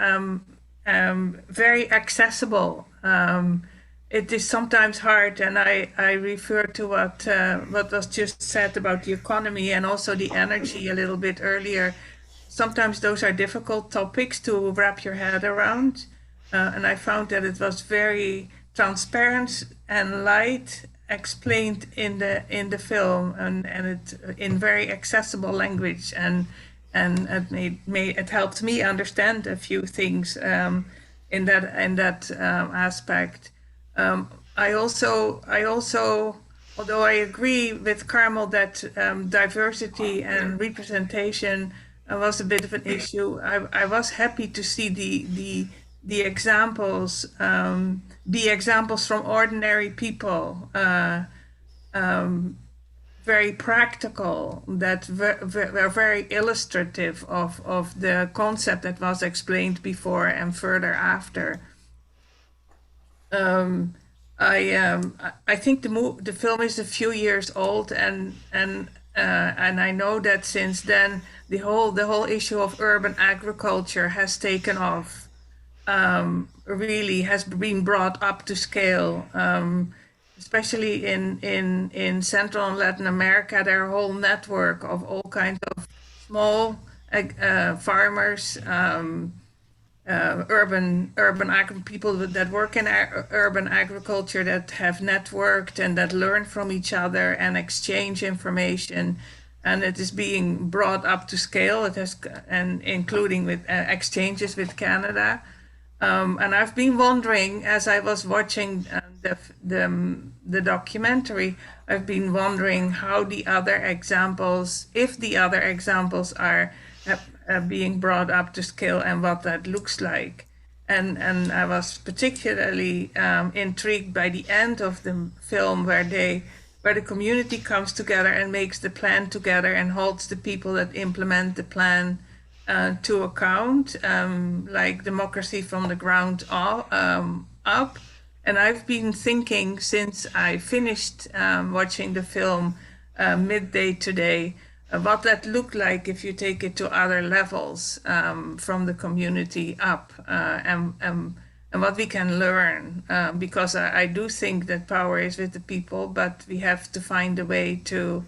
very accessible. It is sometimes hard, and I refer to what was just said about the economy and also the energy a little bit earlier. Sometimes those are difficult topics to wrap your head around, and I found that it was very transparent and light, explained in the film, and it in very accessible language, and it helped me understand a few things in that aspect. I also, although I agree with Carmel that diversity and representation was a bit of an issue, I was happy to see the examples from ordinary people, very practical, that were very illustrative of the concept that was explained before and further after. I think the film is a few years old, and I know that since then the whole issue of urban agriculture has taken off. Really has been brought up to scale, especially in Central and Latin America. There are a whole network of all kinds of small farmers, urban people that work in urban agriculture, that have networked and that learn from each other and exchange information, and it is being brought up to scale. It has, and including with exchanges with Canada. And I've been wondering, as I was watching the documentary, I've been wondering how the other examples, if the other examples are being brought up to scale, and what that looks like. And I was particularly intrigued by the end of the film, where the community comes together and makes the plan together and holds the people that implement the plan to account, like democracy from the ground up. And I've been thinking, since I finished watching the film midday today, what that looked like if you take it to other levels, from the community up, and what we can learn, because I do think that power is with the people, but we have to find a way to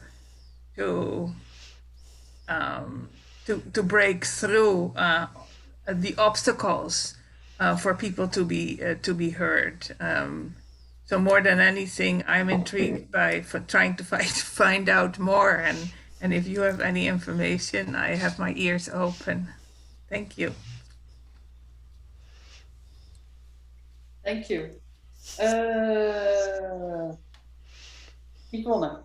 break through the obstacles for people to be heard. So more than anything, I'm intrigued by trying to find out more. And if you have any information, I have my ears open. Thank you. Thank you. Yvonne.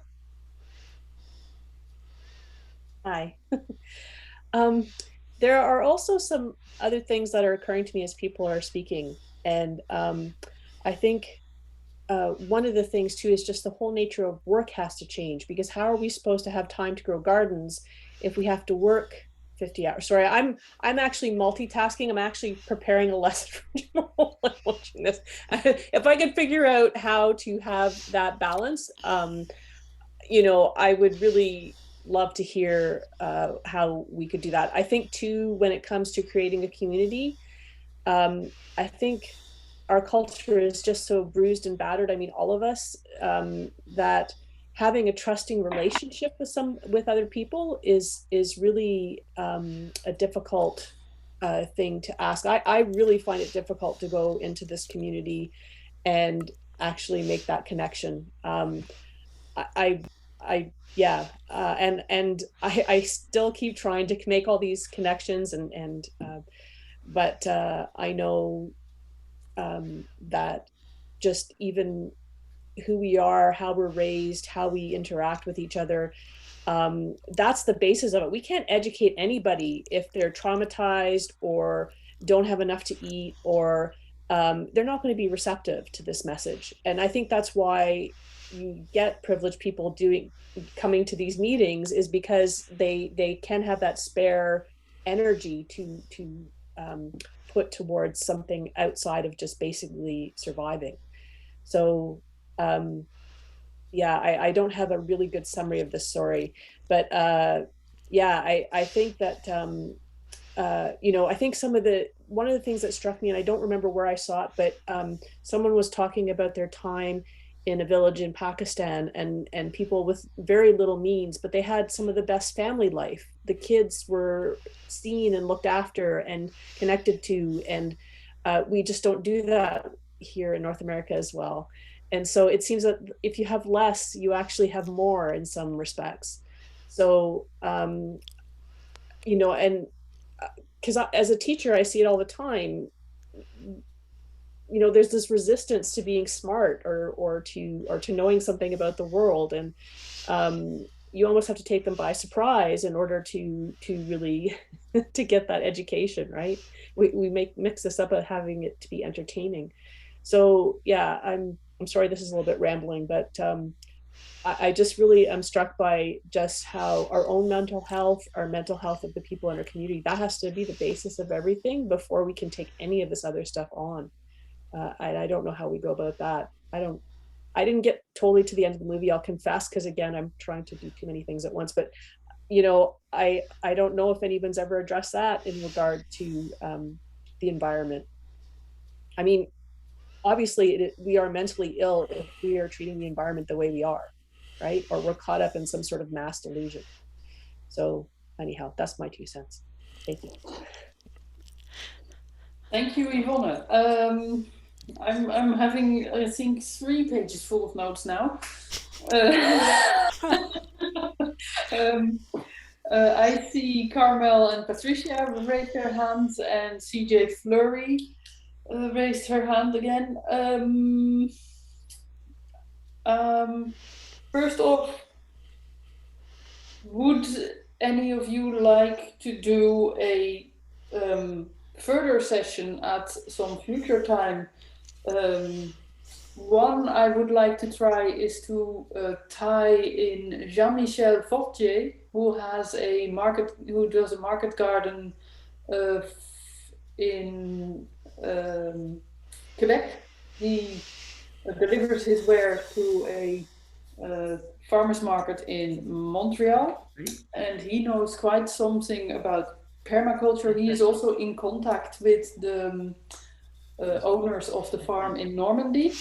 Hi. There are also some other things that are occurring to me as people are speaking. And I think one of the things too is just the whole nature of work has to change, because how are we supposed to have time to grow gardens if we have to work 50 hours? Sorry, I'm actually multitasking. I'm actually preparing a lesson while I'm watching this. If I could figure out how to have that balance, you know, I would really love to hear how we could do that. I think too, when it comes to creating a community, I think our culture is just so bruised and battered. I mean, all of us, that having a trusting relationship with other people is really a difficult thing to ask. I really find it difficult to go into this community and actually make that connection. Yeah, and I still keep trying to make all these connections, but I know that just even who we are, how we're raised, how we interact with each other, that's the basis of it. We can't educate anybody if they're traumatized or don't have enough to eat, or they're not going to be receptive to this message. And I think that's why you get privileged people coming to these meetings, is because they can have that spare energy to put towards something outside of just basically surviving. So yeah, I don't have a really good summary of this, sorry. But yeah, I think that, you know, I think one of the things that struck me, and I don't remember where I saw it, but someone was talking about their time in a village in Pakistan, and people with very little means, but they had some of the best family life. The kids were seen and looked after and connected to, and we just don't do that here in North America as well. And so it seems that if you have less, you actually have more in some respects. So, you know, and because as a teacher, I see it all the time. You know, there's this resistance to being smart or to knowing something about the world, and you almost have to take them by surprise in order to really to get that education, right? We mix this up at having it to be entertaining. So yeah, I'm sorry this is a little bit rambling, but I just really am struck by just how our own mental health, our mental health of the people in our community, that has to be the basis of everything before we can take any of this other stuff on. I don't know how we go about that. I didn't get totally to the end of the movie, I'll confess, because again, I'm trying to do too many things at once. But you know, I don't know if anyone's ever addressed that in regard to the environment. I mean, obviously we are mentally ill if we are treating the environment the way we are, right? Or we're caught up in some sort of mass delusion. So anyhow, that's my 2 cents. Thank you. Thank you, Yvonne. I'm having, I think, 3 pages full of notes now. I see Carmel and Patricia raise their hands, and CJ Fleury raised her hand again. First off, would any of you like to do a further session at some future time? One I would like to try is to tie in Jean-Michel Fortier, who does a market garden in Quebec. He delivers his wares to a farmer's market in Montreal, and he knows quite something about permaculture. He is also in contact with the owners of the farm in Normandy.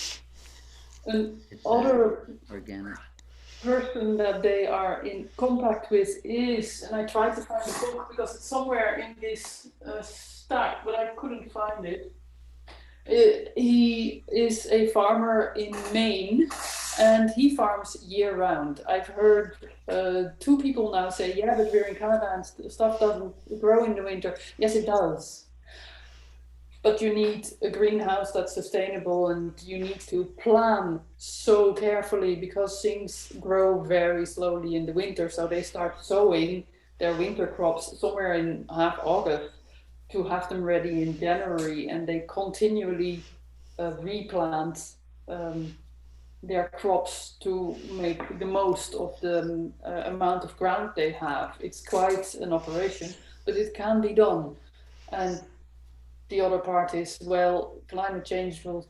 Another organic person that they are in contact with is, and I tried to find the book because it's somewhere in this stack, but I couldn't find it. He is a farmer in Maine, and he farms year round. I've heard 2 people now say, yeah, but we're in Canada and stuff doesn't grow in the winter. Yes, it does. But you need a greenhouse that's sustainable, and you need to plan so carefully because things grow very slowly in the winter. So they start sowing their winter crops somewhere in half August to have them ready in January, and they continually replant their crops to make the most of the amount of ground they have. It's quite an operation, but it can be done. And the other part is, well, climate change will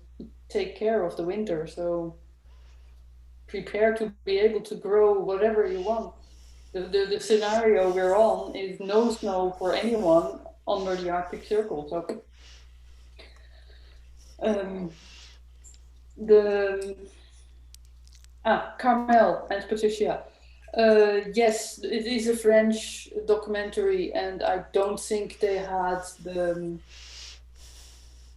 take care of the winter, so prepare to be able to grow whatever you want. The scenario we're on is no snow for anyone under the Arctic Circle. So Carmel and Patricia. Yes, it is a French documentary, and I don't think they had the.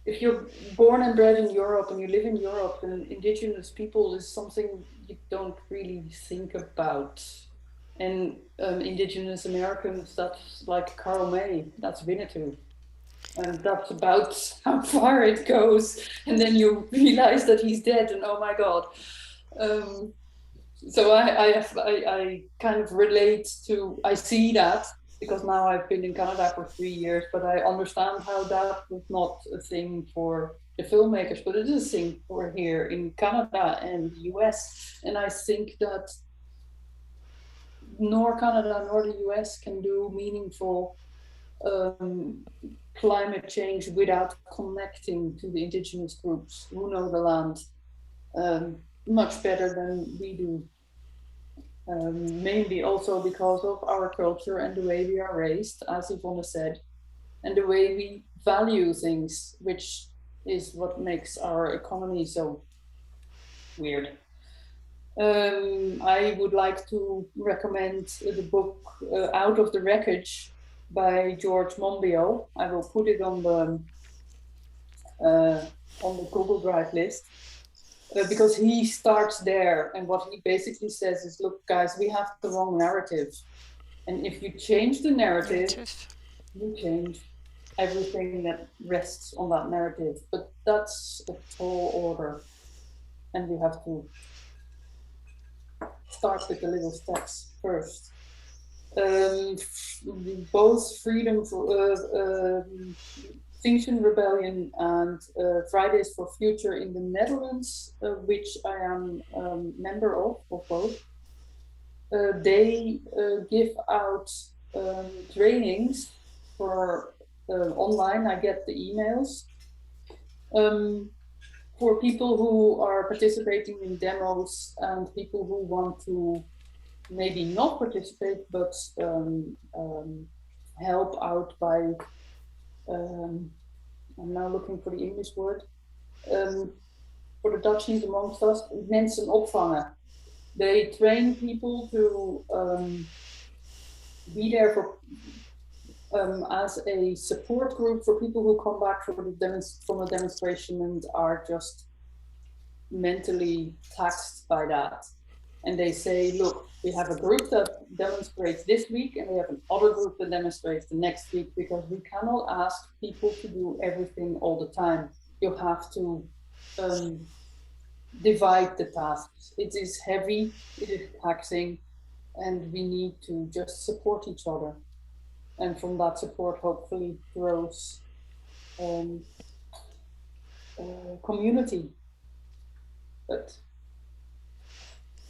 If you're born and bred in Europe and you live in Europe, then indigenous people is something you don't really think about. And indigenous Americans, that's like Carl May, that's Winnetou. And that's about how far it goes. And then you realize that he's dead, and oh my God. So I kind of relate to, I see that, because now I've been in Canada for 3 years, but I understand how that was not a thing for the filmmakers, but it is a thing for here in Canada and the US. And I think that nor Canada nor the US can do meaningful climate change without connecting to the indigenous groups who know the land much better than we do. Mainly also because of our culture and the way we are raised, as Yvonne said, and the way we value things, which is what makes our economy so weird. I would like to recommend the book Out of the Wreckage by George Monbiot. I will put it on the Google Drive list. Because he starts there, and what he basically says is, look, guys, we have the wrong narrative. And if you change the narrative, you change everything that rests on that narrative. But that's a tall order. And we have to start with the little steps first. Both Freedom for Extinction Rebellion and Fridays for Future in the Netherlands, which I am a member of both, they give out trainings for online. I get the emails for people who are participating in demos and people who want to maybe not participate but help out by I'm now looking for the English word. For the Dutchies amongst us, mensen opvangen. They train people to be there for as a support group for people who come back from a demonstration and are just mentally taxed by that. And they say, look, we have a group that demonstrates this week and we have another group that demonstrates the next week, because we cannot ask people to do everything all the time. You have to divide the tasks. It is heavy, it is taxing, and we need to just support each other. And from that support, hopefully grows community. But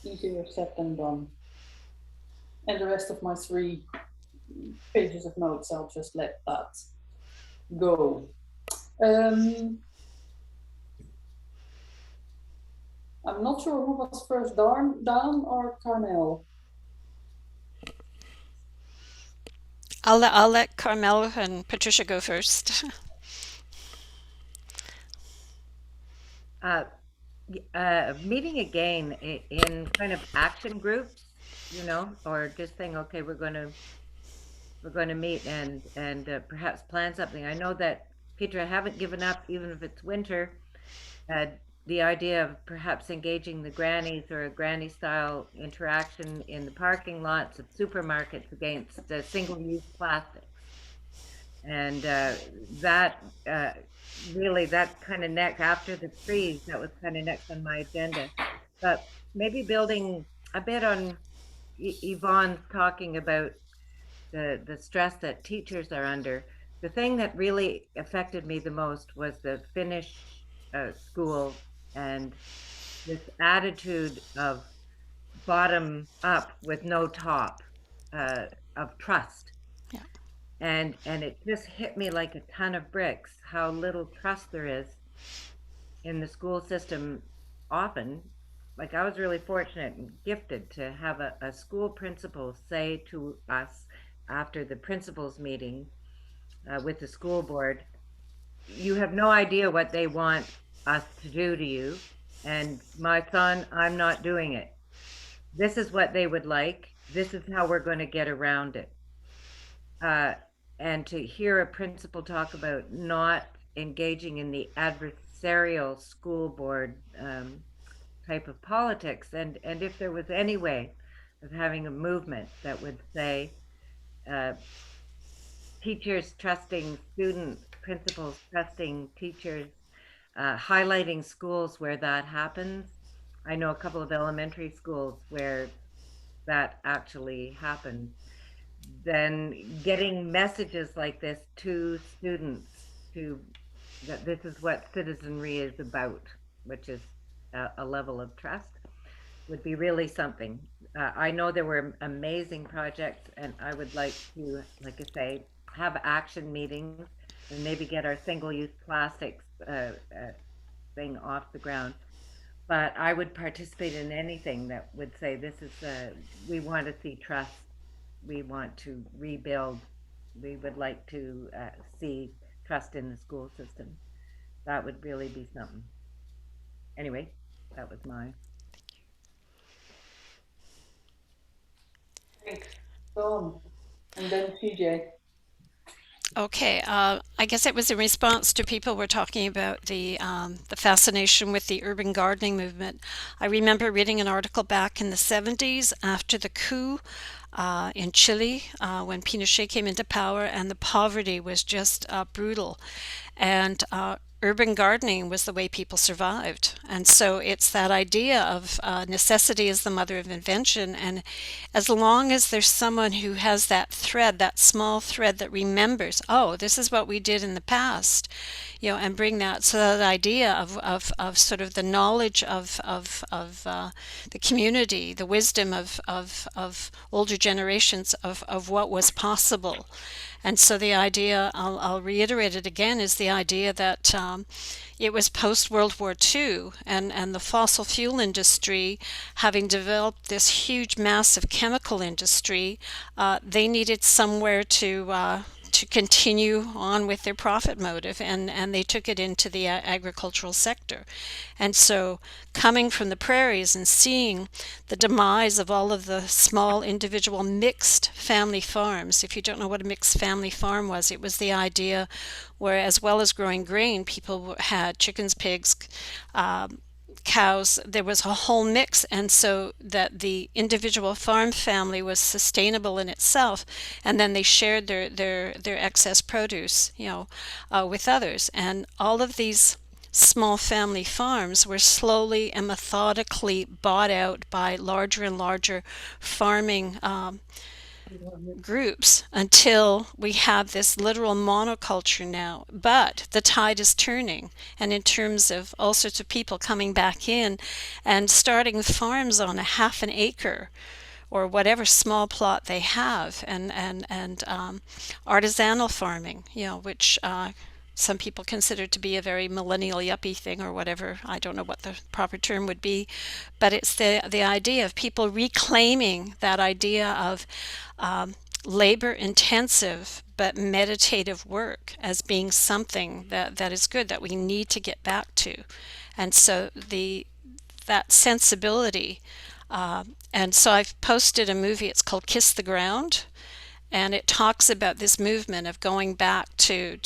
easier said than done. And the rest of my 3 pages of notes, I'll just let that go. I'm not sure who was first, Dawn or Carmel. I'll let Carmel and Patricia go first. Meeting again in kind of action groups, you know, or just saying, okay, we're going to meet and perhaps plan something. I know that Petra, I haven't given up, even if it's winter. The idea of perhaps engaging the grannies or a granny style interaction in the parking lots of supermarkets against single-use plastics. And that really, that kind of next after the trees, that was kind of next on my agenda. But maybe building a bit on Yvonne talking about the stress that teachers are under. The thing that really affected me the most was the Finnish school and this attitude of bottom up with no top, of trust. Yeah. And it just hit me like a ton of bricks how little trust there is in the school system often. Like, I was really fortunate and gifted to have a school principal say to us after the principals meeting with the school board, you have no idea what they want us to do to you. And my son, I'm not doing it. This is what they would like. This is how we're going to get around it. And to hear a principal talk about not engaging in the adversarial school board type of politics, and if there was any way of having a movement that would say teachers trusting students, principals trusting teachers, highlighting schools where that happens. I know a couple of elementary schools where that actually happens. Then getting messages like this to students, that this is what citizenry is about, which is a level of trust, would be really something. I know there were amazing projects, and I would like to, like I say, have action meetings and maybe get our single-use plastics thing off the ground. but I would participate in anything that would say this is we want to see trust, we want to rebuild, we would like to see trust in the school system. That would really be something. Anyway, that was mine. Thanks, Dawn, and then CJ. Okay, I guess it was in response to people were talking about the fascination with the urban gardening movement. I remember reading an article back in the 70s after the coup in Chile when Pinochet came into power, and the poverty was just brutal. And urban gardening was the way people survived. And so it's that idea of necessity is the mother of invention. And as long as there's someone who has that thread, that small thread that remembers, oh, this is what we did in the past, you know, and bring that, so that idea of sort of the knowledge of the community, the wisdom of older generations of what was possible. And so the idea, I'll reiterate it again, is the idea that it was post-World War II, and the fossil fuel industry, having developed this huge, massive chemical industry, they needed somewhere to continue on with their profit motive, and they took it into the agricultural sector. And so coming from the prairies and seeing the demise of all of the small individual mixed family farms. If you don't know what a mixed family farm was, it was the idea where, as well as growing grain, people had chickens, pigs, cows. There was a whole mix, and so that the individual farm family was sustainable in itself, and then they shared their excess produce, you know, with others. And all of these small family farms were slowly and methodically bought out by larger and larger farming groups until we have this literal monoculture now. But the tide is turning, and in terms of all sorts of people coming back in and starting farms on a half an acre or whatever small plot they have, and artisanal farming, you know, which some people consider to be a very millennial yuppie thing or whatever. I don't know what the proper term would be, but it's the idea of people reclaiming that idea of labor intensive but meditative work as being something that is good, that we need to get back to. And so that sensibility, and so I've posted a movie, it's called Kiss the Ground, and it talks about this movement of going back to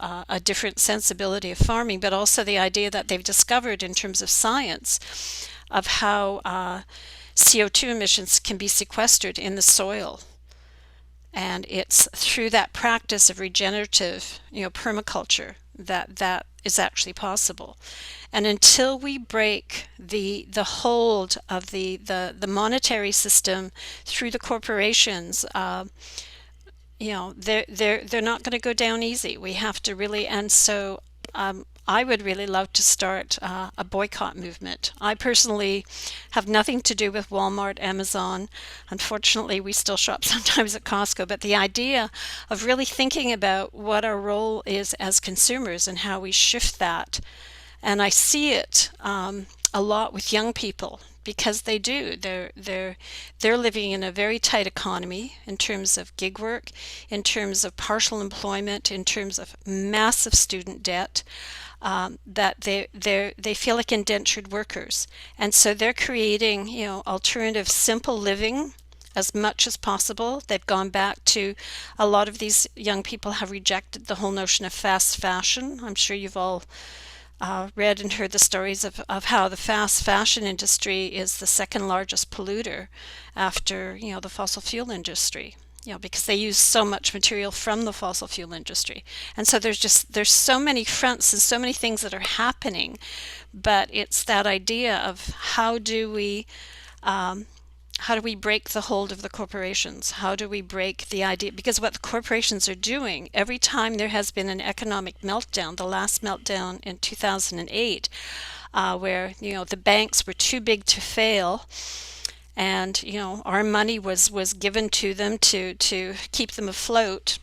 a different sensibility of farming, but also the idea that they've discovered in terms of science of how CO2 emissions can be sequestered in the soil. And it's through that practice of regenerative, you know, permaculture that is actually possible. And until we break the hold of the monetary system through the corporations, you know, they're not going to go down easy. We have to really, and so I would really love to start a boycott movement. I personally have nothing to do with Walmart, Amazon. Unfortunately, we still shop sometimes at Costco, but the idea of really thinking about what our role is as consumers and how we shift that. And I see it a lot with young people, because they do. They're living in a very tight economy in terms of gig work, in terms of partial employment, in terms of massive student debt, that they feel like indentured workers. And so they're creating, you know, alternative simple living as much as possible. They've gone back to, a lot of these young people have rejected the whole notion of fast fashion. I'm sure you've all read and heard the stories of how the fast fashion industry is the second largest polluter after, you know, the fossil fuel industry, you know, because they use so much material from the fossil fuel industry. And so there's so many fronts and so many things that are happening, but it's that idea of how do we break the hold of the corporations? How do we break the idea? Because what the corporations are doing, every time there has been an economic meltdown, the last meltdown in 2008, where, you know, the banks were too big to fail, and, you know, our money was given to them to keep them afloat.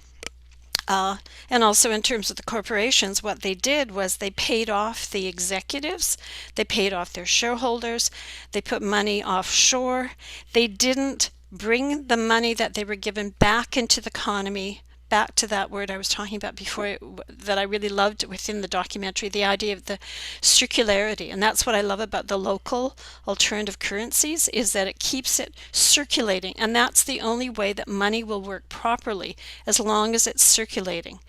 And also in terms of the corporations, what they did was they paid off the executives, they paid off their shareholders, they put money offshore. They didn't bring the money that they were given back into the economy, back to that word I was talking about before that I really loved within the documentary, the idea of the circularity. And that's what I love about the local alternative currencies, is that it keeps it circulating. And that's the only way that money will work properly, as long as it's circulating.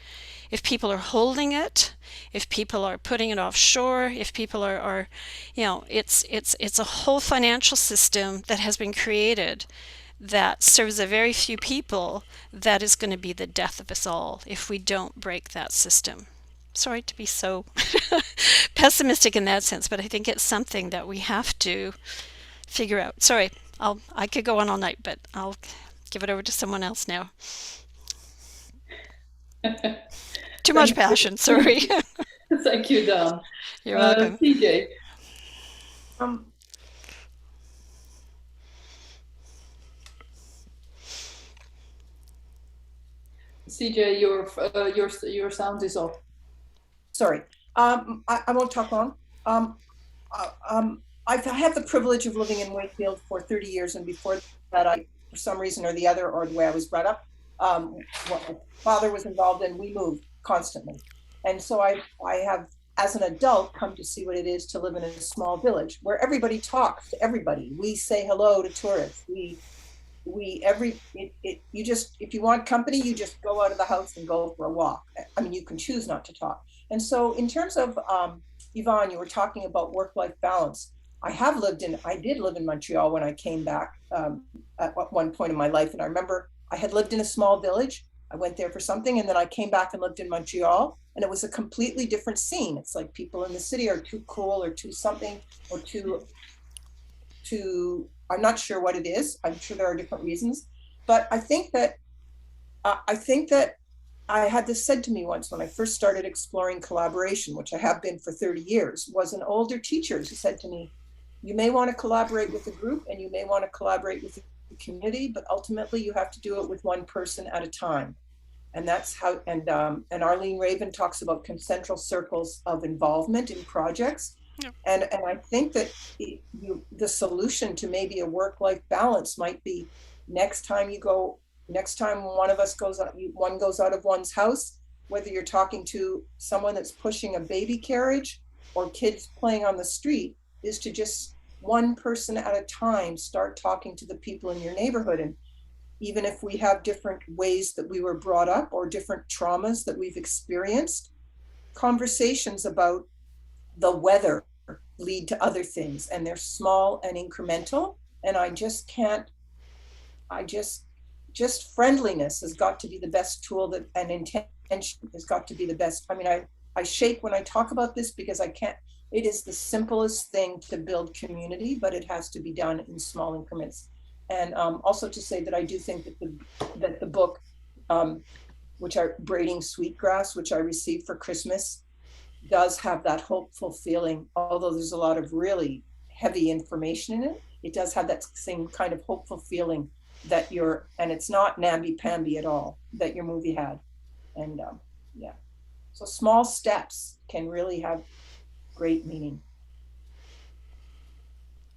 If people are holding it, if people are putting it offshore, if people are it's a whole financial system that has been created that serves a very few people, that is going to be the death of us all if we don't break that system. Sorry to be so pessimistic in that sense, but I think it's something that we have to figure out. Sorry, I could go on all night, but I'll give it over to someone else now. Too much passion, sorry. Thank you, Dawn. You're welcome. CJ. CJ, your sound is off. Sorry, I won't talk long. I've had the privilege of living in Wakefield for 30 years, and before that, I, for some reason or the other, or the way I was brought up, what my father was involved in, we moved constantly. And so I have, as an adult, come to see what it is to live in a small village where everybody talks to everybody. We say hello to tourists. You just, if you want company, you just go out of the house and go for a walk. I mean, you can choose not to talk. And so in terms of, Yvonne, you were talking about work-life balance. I did live in Montreal when I came back at one point in my life. And I remember I had lived in a small village. I went there for something, and then I came back and lived in Montreal, and it was a completely different scene. It's like people in the city are too cool or too something or too, I'm not sure what it is. I'm sure there are different reasons, but I think that I had this said to me once when I first started exploring collaboration, which I have been for 30 years, was an older teacher who said to me, you may want to collaborate with a group and you may want to collaborate with the community, but ultimately you have to do it with one person at a time. And that's how, and Arlene Raven talks about concentric circles of involvement in projects. Yeah. And I think that the solution to maybe a work-life balance might be next time one of us goes out, one goes out of one's house, whether you're talking to someone that's pushing a baby carriage or kids playing on the street, is to just one person at a time start talking to the people in your neighborhood. And even if we have different ways that we were brought up or different traumas that we've experienced, conversations about the weather lead to other things, and they're small and incremental. And just friendliness has got to be the best tool, that, and intention has got to be the best. I mean, I shake when I talk about this because it is the simplest thing to build community, but it has to be done in small increments. And also to say that I do think that the book, Braiding Sweetgrass, which I received for Christmas, does have that hopeful feeling. Although there's a lot of really heavy information in it, it does have that same kind of hopeful feeling that and it's not namby-pamby at all, that your movie had. And yeah, so small steps can really have great meaning.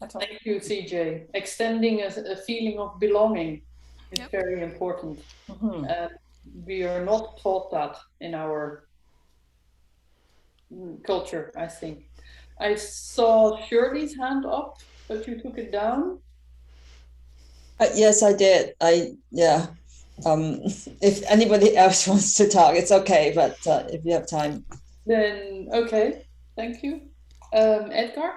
Thank you, CJ. Extending a feeling of belonging is very important. Mm-hmm. We are not taught that in our culture, I think. I saw Shirley's hand up, but you took it down. Yes, I did. If anybody else wants to talk, it's okay. But if you have time, then okay. Thank you, Edgar.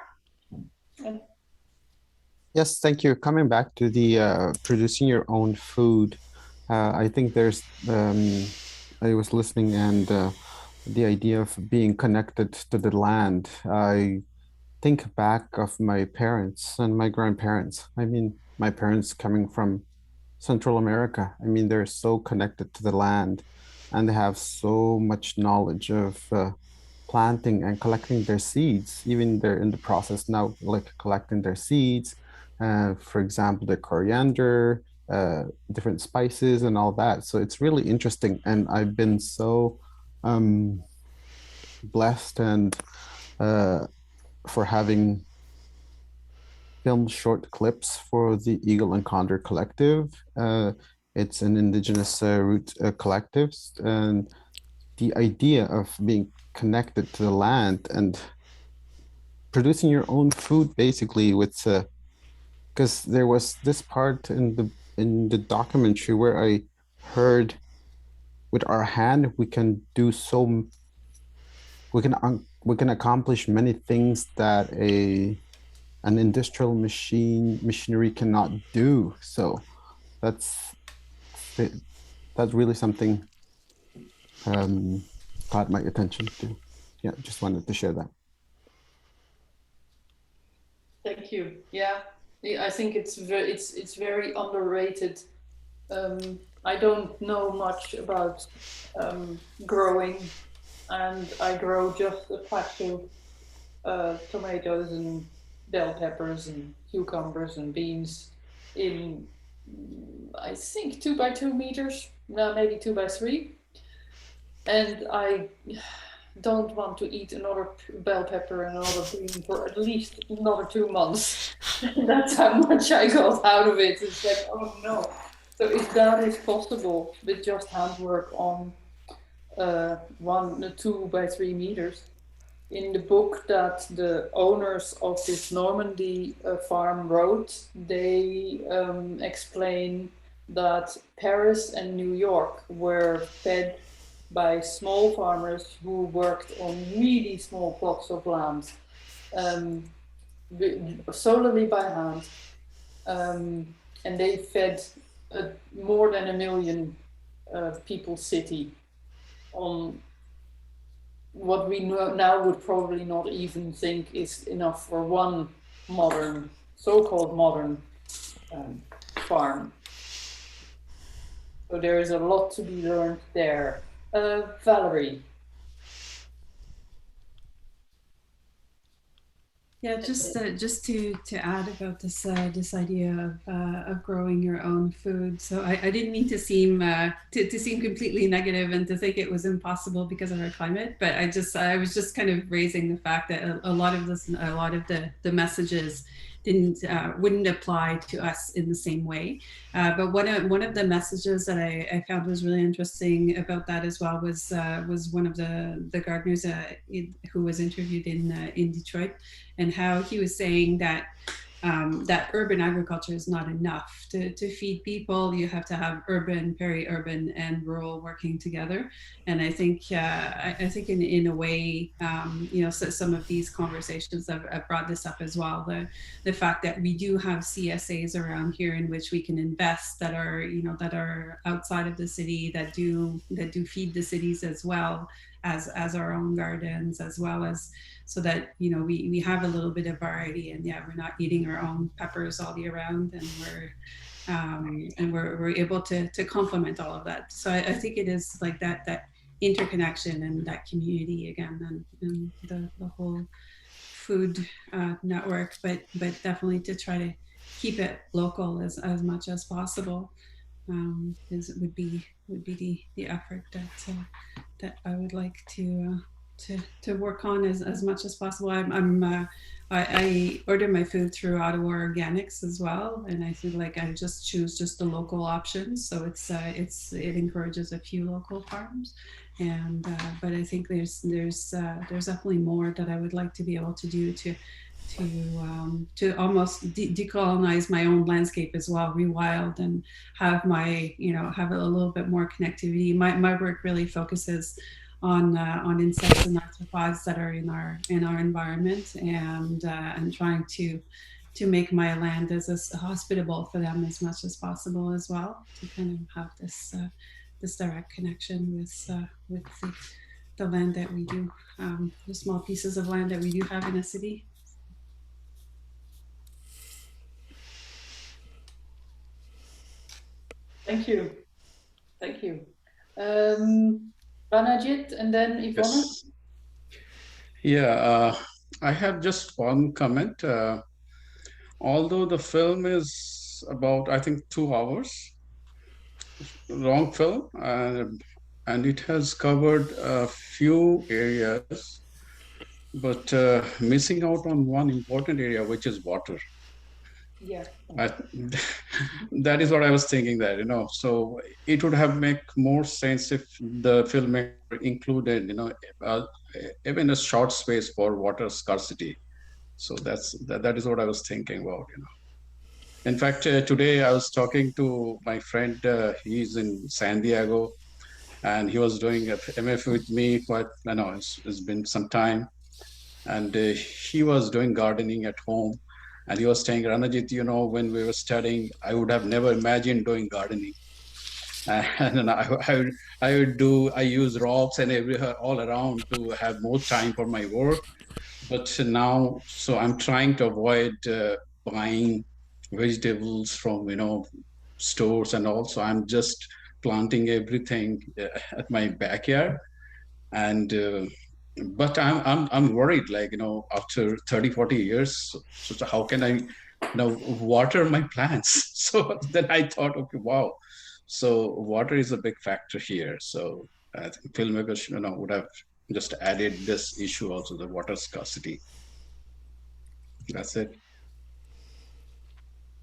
Yes, thank you. Coming back to the producing your own food, I think there's. I was listening, and the idea of being connected to the land. I think back of my parents and my grandparents. I mean, my parents coming from Central America. I mean, they're so connected to the land, and they have so much knowledge of planting and collecting their seeds. Even they're in the process now, like collecting their seeds. For example, the coriander, different spices and all that. So it's really interesting, and I've been so blessed and for having filmed short clips for the Eagle and Condor Collective. It's an indigenous root collective, and the idea of being connected to the land and producing your own food, basically, with because there was this part in the documentary where I heard with our hand we can do we can accomplish many things that an industrial machinery cannot do. So that's really something caught my attention to. Yeah, just wanted to share that. Thank you. Yeah, I think it's very underrated. I don't know much about growing, and I grow just a patch of tomatoes and bell peppers and cucumbers and beans in, I think, 2 by 2 meters, no, maybe 2 by 3. And I don't want to eat another bell pepper and another bean for at least another 2 months. That's how much I got out of it. It's like, oh no. So if that is possible with just handwork on 2 by 3 meters, in the book that the owners of this Normandy farm wrote, they explain that Paris and New York were fed by small farmers who worked on really small plots of land, solely by hand, and they fed more than 1 million people city on what we now would probably not even think is enough for one modern, so-called modern farm. So there is a lot to be learned there. Valerie. Yeah, just to add about this idea of growing your own food. So I didn't mean to seem to seem completely negative and to think it was impossible because of our climate, but I was just kind of raising the fact that a lot of the messages wouldn't apply to us in the same way. But one of the messages that I found was really interesting about that as well was one of the gardeners who was interviewed in Detroit, and how he was saying that that urban agriculture is not enough to feed people. You have to have urban, peri-urban, and rural working together. And I think in a way, so some of these conversations have brought this up as well. The fact that we do have CSAs around here in which we can invest that are outside of the city, that do feed the cities as well as our own gardens, as well as, so that we have a little bit of variety, and we're not eating our own peppers all year round, and we're able to complement all of that. So I think it is like that interconnection and that community again, and the whole food network, but definitely to try to keep it local as much as possible would be the effort that I would like to work on as much as possible. I order my food through Ottawa Organics as well, and I feel like I just choose just the local options. So it encourages a few local farms, and but I think there's definitely more that I would like to be able to do to almost decolonize my own landscape as well, rewild, and have have a little bit more connectivity. My work really focuses on insects and arthropods that are in our environment, and trying to make my land as hospitable for them as much as possible as well, to kind of have this direct connection with the land that we do, the small pieces of land that we do have in a city. Thank you. Thank you. Ranajit and then Yvonne. Yes. Yeah, I have just one comment. Although the film is was about, I think, 2 hours long film, and it has covered a few areas, but missing out on one important area, which is water. Yeah. That is what I was thinking that, so it would have make more sense if the filmmaker included, even a short space for water scarcity. So that is what I was thinking about, In fact, today I was talking to my friend, he's in San Diego, and he was doing a MF with me, but it's been some time. And he was doing gardening at home. And he was saying, Ranajit, when we were studying, I would have never imagined doing gardening. And I use rocks and all around to have more time for my work. But now, so I'm trying to avoid buying vegetables from, stores, and also I'm just planting everything at my backyard. And but I'm worried, after 30-40 years, so how can I water my plants? So then I thought, okay, wow, so water is a big factor here. So I think filmmakers would have just added this issue also, the water scarcity. That's it.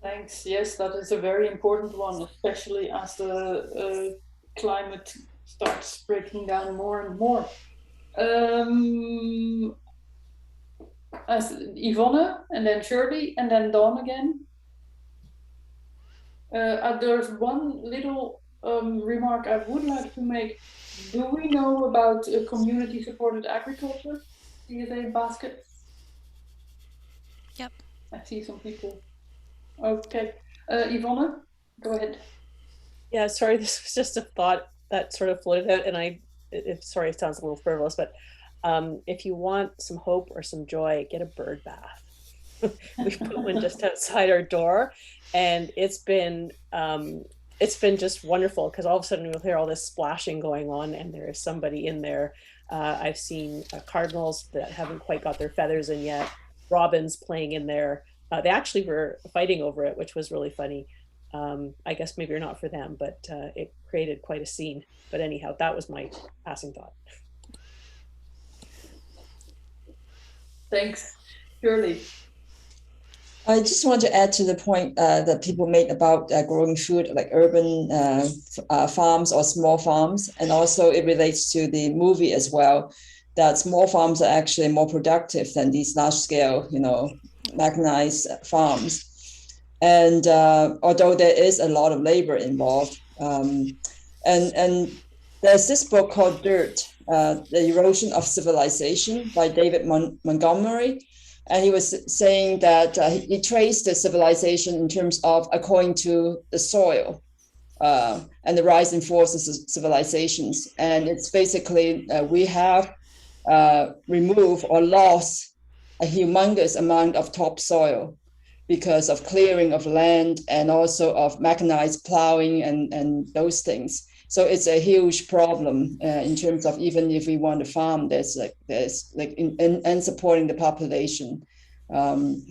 Thanks. Yes, that is a very important one, especially as the climate starts breaking down more and more. As Yvonne, and then Shirley, and then Dawn again. There's one little remark I would like to make. Do we know about community-supported agriculture, CSA basket? Yep. I see some people. Okay. Yvonne, go ahead. Yeah, sorry, this was just a thought that sort of floated out, and sorry, it sounds a little frivolous, but if you want some hope or some joy, get a bird bath. We've put one just outside our door, and it's been just wonderful, because all of a sudden we'll hear all this splashing going on, and there is somebody in there. I've seen cardinals that haven't quite got their feathers in yet, robins playing in there. They actually were fighting over it, which was really funny. I guess maybe you're not for them, but it created quite a scene. But anyhow, that was my passing thought. Thanks. Shirley. I just want to add to the point that people made about growing food, like urban farms or small farms. And also it relates to the movie as well, that small farms are actually more productive than these large scale, mechanized farms. And although there is a lot of labor involved, and there's this book called Dirt, The Erosion of Civilization by David Montgomery. And he was saying that he traced the civilization in terms of according to the soil and the rising forces of civilizations. And it's basically, we have removed or lost a humongous amount of topsoil because of clearing of land and also of mechanized plowing and those things. So it's a huge problem in terms of even if we want to farm, there's and supporting the population, and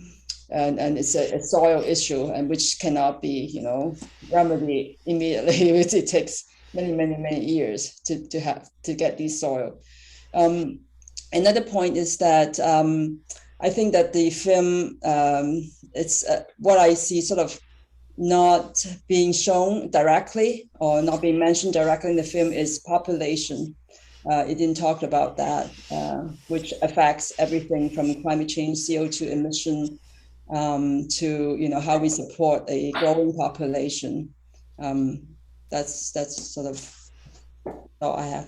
it's a soil issue, and which cannot be remedied immediately. It takes many years to get these soil. Another point is that I think that the film, it's what I see sort of not being shown directly or not being mentioned directly in the film is population. It didn't talk about that, which affects everything from climate change, CO2 emission, to how we support a growing population. That's sort of all I have.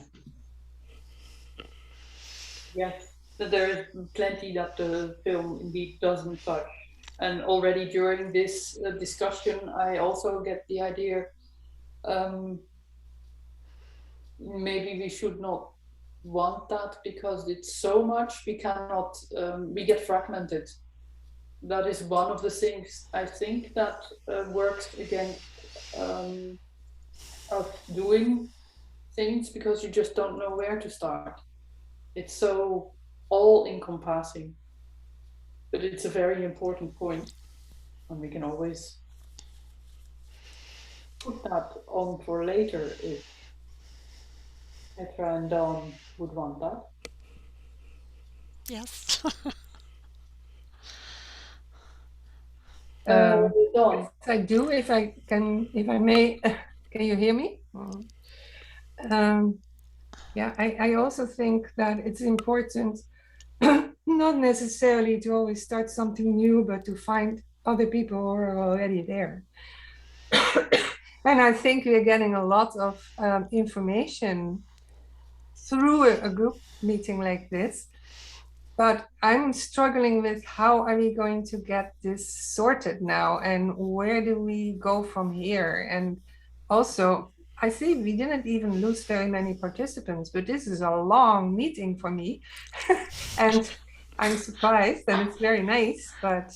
Yes, there is plenty that the film indeed doesn't touch. And already during this discussion, I also get the idea, maybe we should not want that because it's so much, we cannot, we get fragmented. That is one of the things I think that works against us doing things, because you just don't know where to start. It's so all-encompassing. But it's a very important point, and we can always put that on for later if Petra and Dawn would want that. Yes. Dawn. Yes, I do. If I may, can you hear me? Yeah, I also think that it's important not necessarily to always start something new, but to find other people who are already there. And I think we're getting a lot of information through a group meeting like this. But I'm struggling with how are we going to get this sorted now, and where do we go from here? And also, I see we didn't even lose very many participants, but this is a long meeting for me. And I'm surprised, and it's very nice, but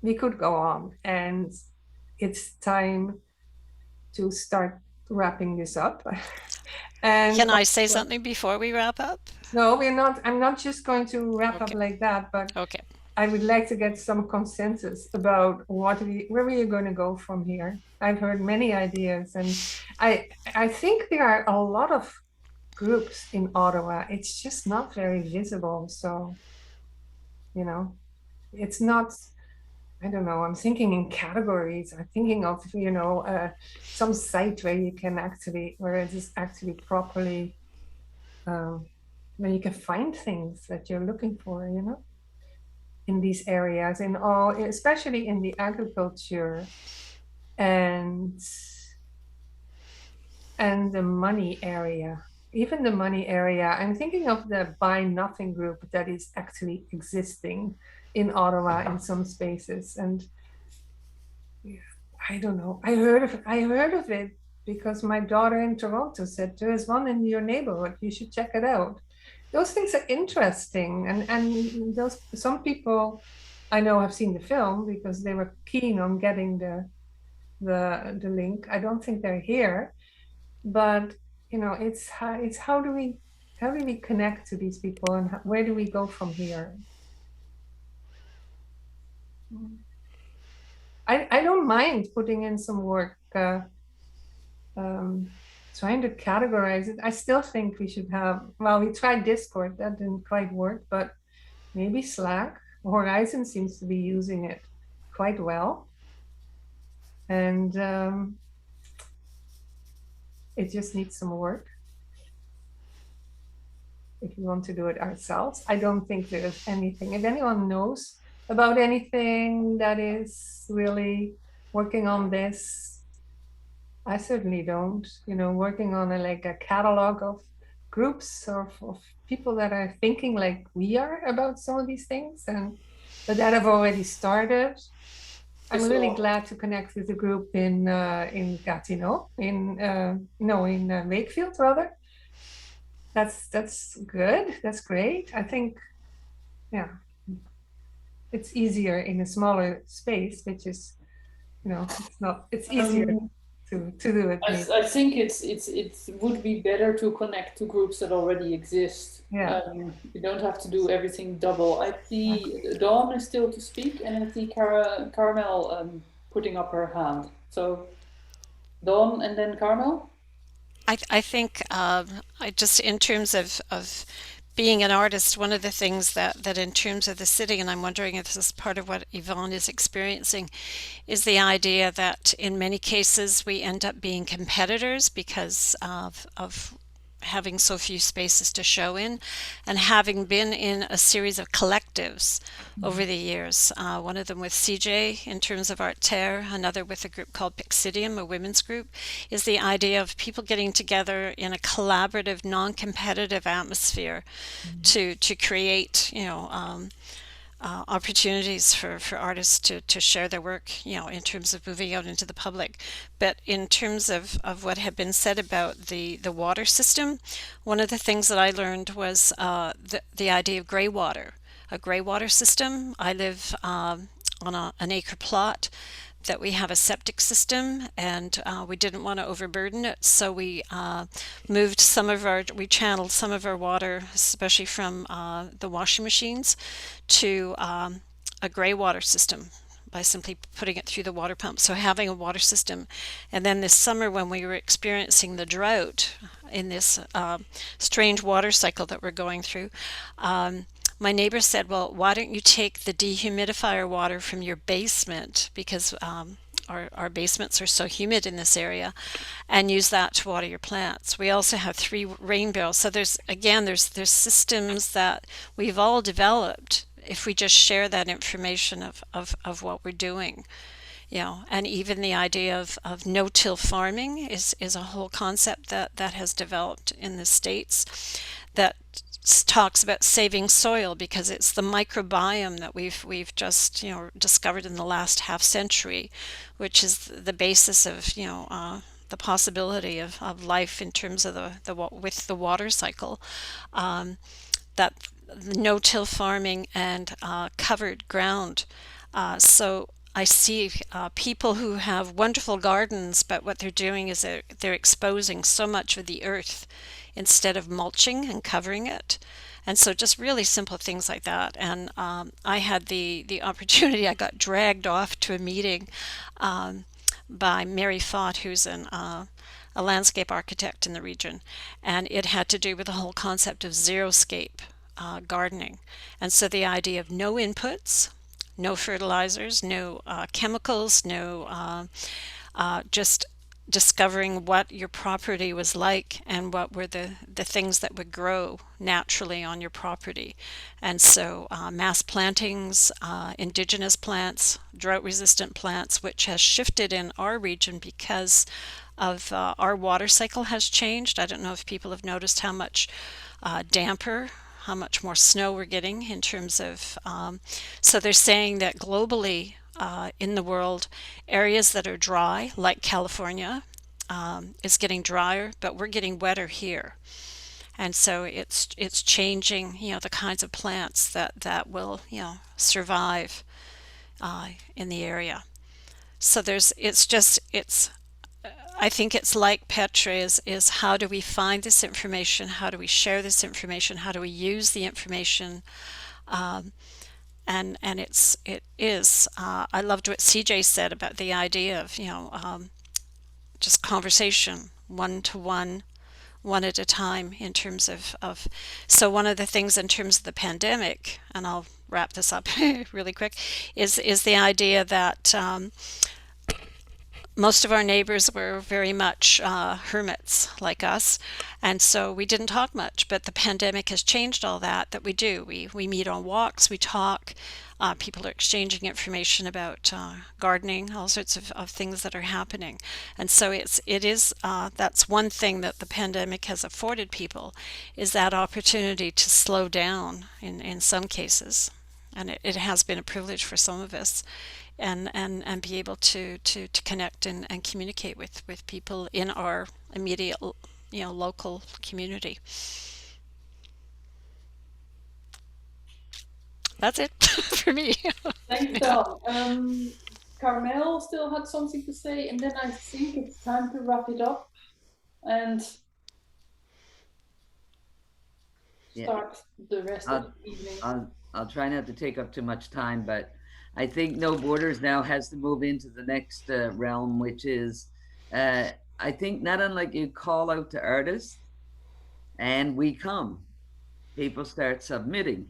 we could go on, and it's time to start wrapping this up. And Can I say something before we wrap up? no, we're not. I'm not just going to wrap up like that, but Okay. I would like to get some consensus about where we are going to go from here. I've heard many ideas, and I think there are a lot of groups in Ottawa. It's just not very visible. So, you know, it's not. I don't know. I'm thinking in categories. I'm thinking of some site where you can where it is actually properly. Where you can find things that you're looking for, in these areas, especially in the agriculture and the money area. Even the money area, I'm thinking of the Buy Nothing group that is actually existing in Ottawa in some spaces. And I don't know. I heard of it because my daughter in Toronto said there is one in your neighborhood. You should check it out. Those things are interesting, and some people I know have seen the film because they were keen on getting the link. I don't think they're here, but it's how do we connect to these people, and where do we go from here? I don't mind putting in some work, trying to categorize it. I still think we should have, we tried Discord, that didn't quite work, but maybe Slack. Horizon seems to be using it quite well. And it just needs some work if we want to do it ourselves. I don't think there's anything. If anyone knows about anything that is really working on this, I certainly don't. Working on a catalog of groups or of people that are thinking like we are about some of these things, but that have already started. I'm really glad to connect with the group in Gatineau, in Wakefield rather. That's good. That's great. I think, yeah, it's easier in a smaller space, which is, it's easier. To do it. I think it would be better to connect to groups that already exist. Yeah. You don't have to do everything double. I see Dawn is still to speak, and I see Carmel putting up her hand. So Dawn and then Carmel. I think just in terms of being an artist, one of the things that in terms of the city, and I'm wondering if this is part of what Yvonne is experiencing, is the idea that in many cases we end up being competitors because of having so few spaces to show in, and having been in a series of collectives over the years, one of them with CJ in terms of Art Terre, another with a group called Pixidium, a women's group, is the idea of people getting together in a collaborative, non-competitive atmosphere to create, opportunities for artists to share their work, in terms of moving out into the public. But in terms of what had been said about the water system, one of the things that I learned was the idea of gray water, a gray water system. I live on an acre plot that we have a septic system, and we didn't want to overburden it, so we channeled some of our water, especially from the washing machines, to a gray water system, by simply putting it through the water pump. So having a water system. And then this summer when we were experiencing the drought in this strange water cycle that we're going through, my neighbor said, well, why don't you take the dehumidifier water from your basement, because our basements are so humid in this area, and use that to water your plants. We also have 3 rain barrels. So there's systems that we've all developed if we just share that information of what we're doing. And even the idea of no-till farming is a whole concept that has developed in the States that talks about saving soil, because it's the microbiome that we've just discovered in the last half century, which is the basis of the possibility of life in terms of with the water cycle. That no-till farming and covered ground. So I see people who have wonderful gardens, but what they're doing is they're exposing so much of the earth instead of mulching and covering it. And so just really simple things like that. And I had the opportunity, I got dragged off to a meeting by Mary Fott, who's a landscape architect in the region. And it had to do with the whole concept of xeriscape gardening. And so the idea of no inputs, no fertilizers, no chemicals, no just discovering what your property was like and what were the things that would grow naturally on your property. And so mass plantings, indigenous plants, drought-resistant plants, which has shifted in our region because of our water cycle has changed. I don't know if people have noticed how much damper, how much more snow we're getting in terms of, so they're saying that globally in the world, areas that are dry, like California, is getting drier, but we're getting wetter here. And so it's changing, the kinds of plants that will, survive in the area. So I think it's like Petra is how do we find this information? How do we share this information? How do we use the information? And it is. I loved what CJ said about the idea of just conversation, one-to-one, one at a time, in terms of. So one of the things in terms of the pandemic, and I'll wrap this up really quick, is the idea that most of our neighbors were very much hermits like us, and so we didn't talk much. But the pandemic has changed all that we do. We meet on walks, we talk, people are exchanging information about gardening, all sorts of things that are happening. And so it is that's one thing that the pandemic has afforded people, is that opportunity to slow down in some cases. And it has been a privilege for some of us. And be able to connect and communicate with people in our immediate, local community. That's it for me. Thanks, Dawn. Carmel still had something to say, and then I think it's time to wrap it up and start the rest of the evening. I'll try not to take up too much time, but I think No Borders now has to move into the next realm, which is, I think, not unlike you call out to artists and we come, people start submitting.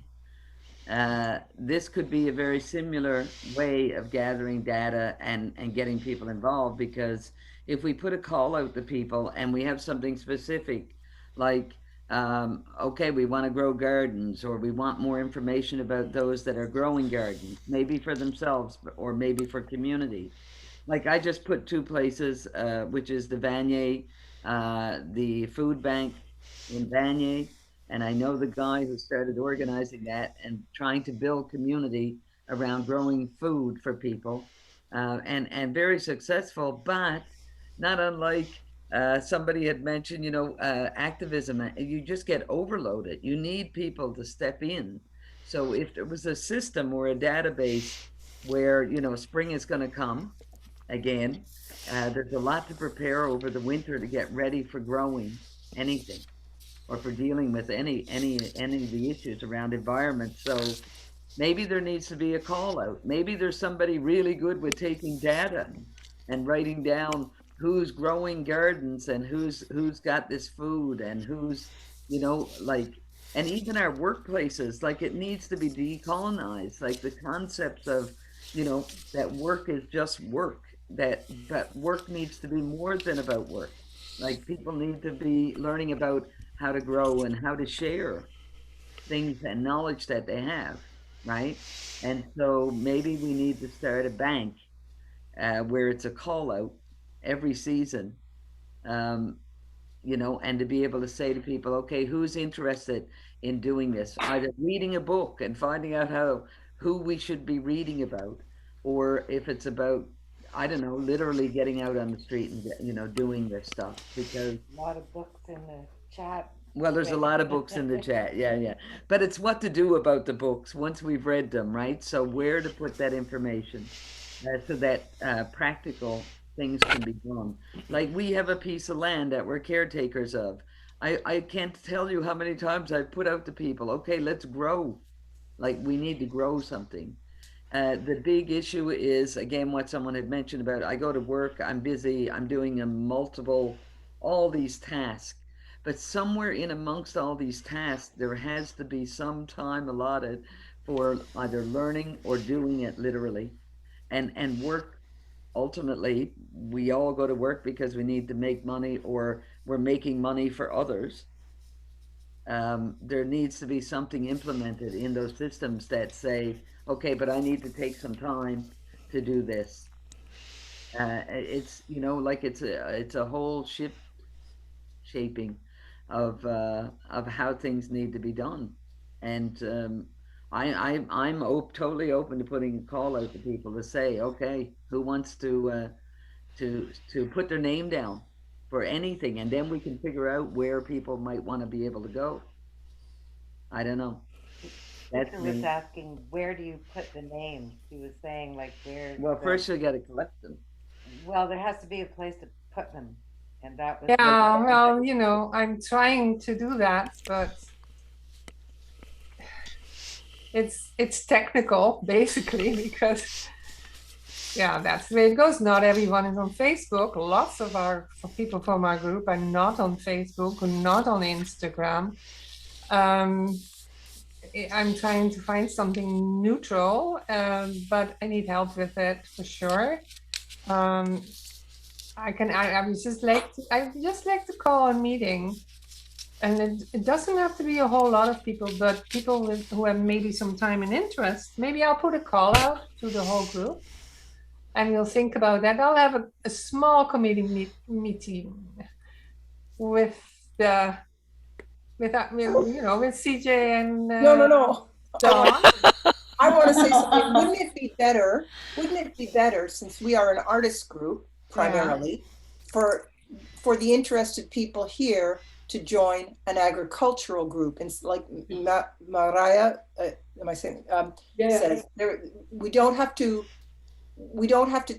This could be a very similar way of gathering data and getting people involved, because if we put a call out to people and we have something specific, like, okay, we want to grow gardens, or we want more information about those that are growing gardens, maybe for themselves or maybe for community. Like I just put 2 places, which is the Vanier, the food bank in Vanier, and I know the guy who started organizing that and trying to build community around growing food for people, and very successful, but not unlike somebody had mentioned, activism, you just get overloaded. You need people to step in. So if there was a system or a database where, spring is going to come again, there's a lot to prepare over the winter to get ready for growing anything or for dealing with any of the issues around environment. So Maybe there needs to be a call out. Maybe there's somebody really good with taking data and writing down who's growing gardens and who's got this food and who's, you know, like, and even our workplaces, like it needs to be decolonized, like the concepts of, you know, that work is just work, that work needs to be more than about work. Like people need to be learning about how to grow and how to share things and knowledge that they have, right? And so maybe we need to start a bank where it's a call out every season, you know, and to be able to say to people, okay, who's interested in doing this? Either reading a book and finding out who we should be reading about, or if it's about, I don't know, literally getting out on the street and, you know, doing this stuff, because A lot of books in the chat. well, there's a lot of books in the chat. Yeah. But it's what to do about the books once we've read them, right? So where to put that information so that practical things can be done. Like we have a piece of land that we're caretakers of. I can't tell you how many times I've put out to people, okay, let's grow. Like we need to grow something. The big issue is, again, what someone had mentioned about, I go to work, I'm busy, I'm doing all these tasks. But somewhere in amongst all these tasks, there has to be some time allotted for either learning or doing it literally. And work, ultimately, we all go to work because we need to make money or we're making money for others. There needs to be something implemented in those systems that say, okay, but I need to take some time to do this. It's, you know, like it's a whole shaping of how things need to be done. And I'm totally open to putting a call out to people to say, okay, who wants to put their name down for anything, and then we can figure out where people might want to be able to go. I don't know. That's Peter was asking, where do you put the names? He was saying, like, where. Well, first you got to collect them. Well, there has to be a place to put them, and that was. Yeah, well, you know, I'm trying to do that, but it's technical basically, because yeah, that's the way it goes. Not everyone is on Facebook. Lots of our people from our group are not on Facebook or not on Instagram. I'm trying to find something neutral, but I need help with it for sure. I would just like to call a meeting, and it doesn't have to be a whole lot of people, but people who have maybe some time and interest. Maybe I'll put a call out to the whole group, and we'll think about that. I'll have a small committee meeting with CJ and No. Dawn. I want to say something. Wouldn't it be better, since we are an artist group primarily, for the interested people here to join an agricultural group? And like Marije, am I saying? Says, we don't have to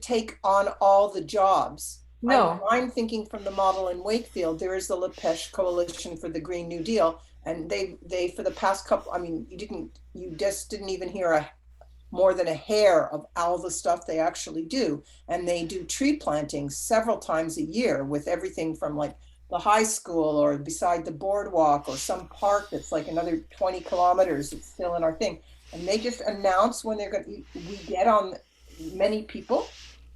take on all the jobs. No, I'm thinking from the model in Wakefield. There is the LaPeche Coalition for the Green New Deal, and they for the past couple, I mean, you just didn't even hear more than a hair of all the stuff they actually do. And they do tree plantings several times a year with everything from like the high school or beside the boardwalk or some park that's like another 20 kilometers. It's still in our thing. And they just announce when they're going to, we get on many people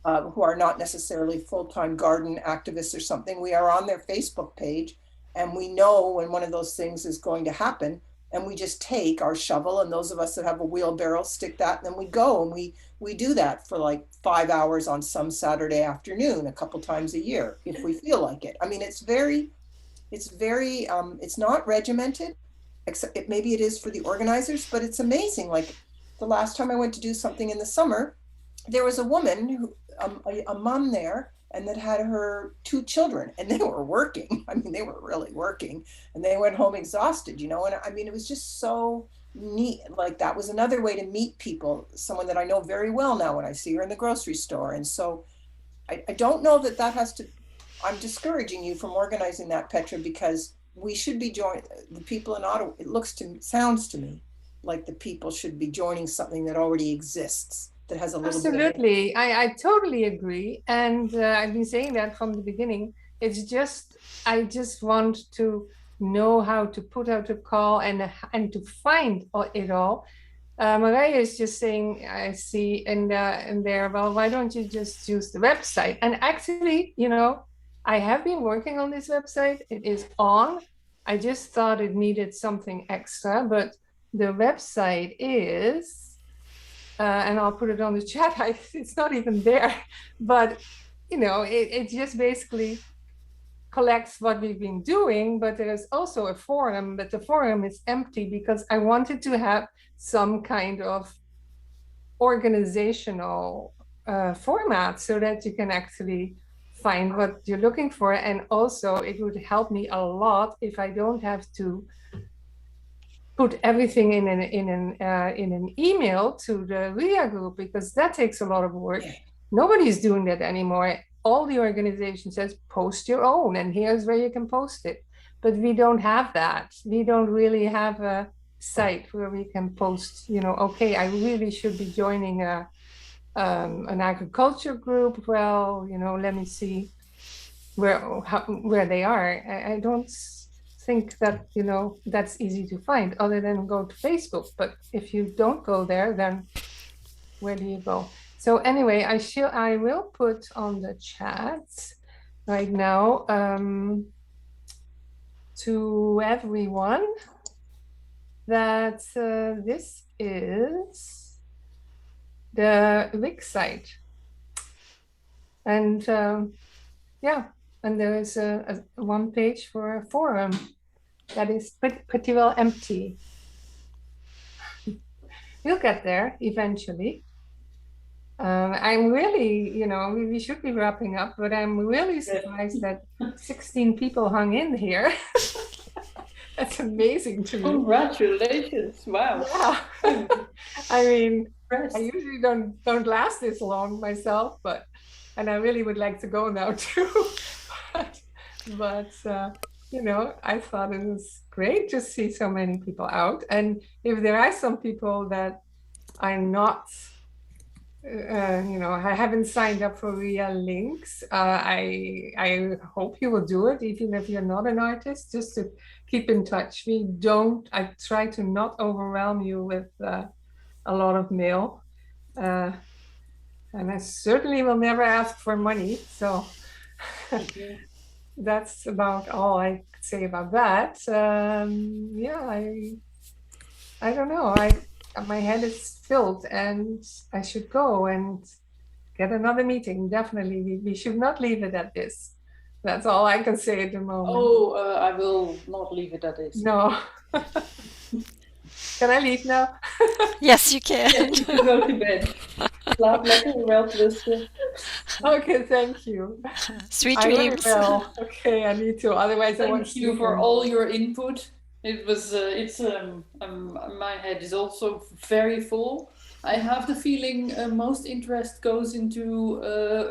who are not necessarily full-time garden activists or something. We are on their Facebook page, and we know when one of those things is going to happen, and we just take our shovel, and those of us that have a wheelbarrow stick that, and then we go and we do that for like 5 hours on some Saturday afternoon, a couple times a year, if we feel like it. I mean, it's not regimented, except maybe it is for the organizers, but it's amazing. Like the last time I went to do something in the summer, there was a woman who, a mom there, and that had her 2 children, and they were working. I mean, they were really working, and they went home exhausted, you know. And I mean, it was just so neat. Like that was another way to meet people, someone that I know very well now when I see her in the grocery store. And so I don't know that has to, I'm discouraging you from organizing that, Petra, because we should be joining the people in Ottawa. It sounds to me like the people should be joining something that already exists, that has a little bit of Absolutely. I totally agree. And I've been saying that from the beginning. It's just, I just want to know how to put out a call and to find it all. Marije is just saying, I see in there, well, why don't you just use the website? And actually, you know, I have been working on this website. It is on. I just thought it needed something extra, but the website is, and I'll put it on the chat. It's not even there, but you know, it just basically collects what we've been doing, but there is also a forum, but the forum is empty because I wanted to have some kind of organizational format so that you can actually find what you're looking for. And also it would help me a lot if I don't have to put everything in an email to the Ria group, because that takes a lot of work. Nobody's doing that anymore. All the organization says post your own, and here's where you can post it. But we don't have that. We don't really have a site where we can post, you know, okay, I really should be joining an agriculture group. Well, you know, let me see where they are. I don't think that, you know, that's easy to find other than go to Facebook. But if you don't go there, then where do you go? So anyway, I will put on the chat right now to everyone that this is the Wix site. And yeah, and there is a one page for a forum that is pretty well empty. We'll get there eventually. I'm really, you know, we should be wrapping up, but I'm really surprised that 16 people hung in here. That's amazing to me. Congratulations! Wow. Yeah. I mean, I usually don't last this long myself, but and I really would like to go now too. but you know, I thought it was great to see so many people out. And if there are some people that are not, you know, I haven't signed up for Ria Links, I hope you will do it, even if you're not an artist, just to keep in touch. I try to not overwhelm you with a lot of mail. And I certainly will never ask for money. So that's about all I could say about that. Yeah, I don't know. My head is filled and I should go and get another meeting. Definitely, we should not leave it at this. That's all I can say at the moment. Oh, I will not leave it at this. No. Can I leave now? Yes, you can. Yes, you can go to bed. Slaap lekker, wel rusten. Okay, thank you. Sweet dreams. dreams. Okay, I need to. Otherwise, I won't Thank you for all your input. It was. My head is also very full. I have the feeling most interest goes into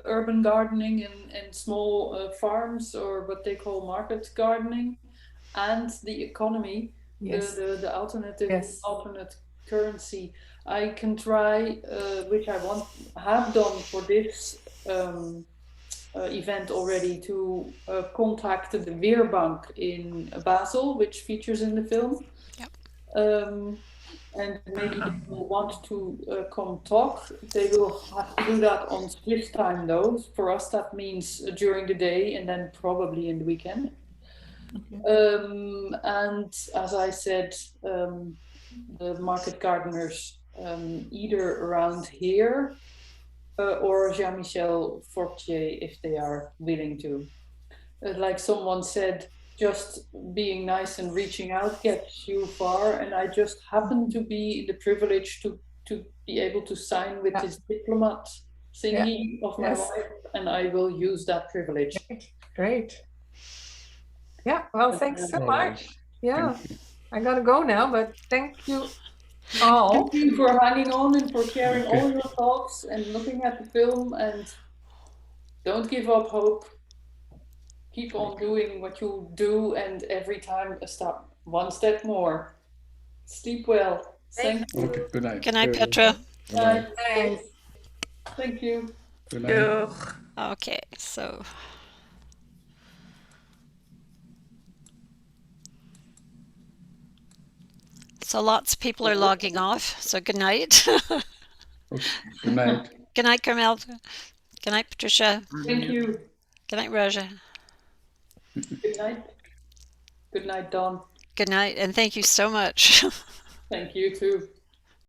urban gardening and small farms, or what they call market gardening, and the economy. Yes. The alternative, Yes. alternate currency. I can try, which I have done for this event already, to contact the Weerbank in Basel, which features in the film. Yep. And maybe they will want to come talk. They will have to do that on Swiss time though. For us that means during the day and then probably in the weekend. And as I said, the market gardeners either around here or Jean-Michel Fortier, if they are willing to. Like someone said, just being nice and reaching out gets you far, and I just happen to be the privilege to be able to sign with this diplomat thingy of my wife, and I will use that privilege. Great. Yeah, well, thanks so much. Yeah, I gotta go now, but thank you all. Thank you for hanging on and for sharing all your thoughts and looking at the film, and don't give up hope. Keep on doing what you do, and every time one step more. Sleep well. Thank you. Okay, good night. Good night, Petra. Bye. Thanks. Thank you. Good night. Doeg. Okay, so lots of people are logging off. So good night. Okay, good night. Good night, Carmel. Good night, Patricia. Thank you. Good night, Raja. Good night. Good night, Dawn. Good night, and thank you so much. Thank you too.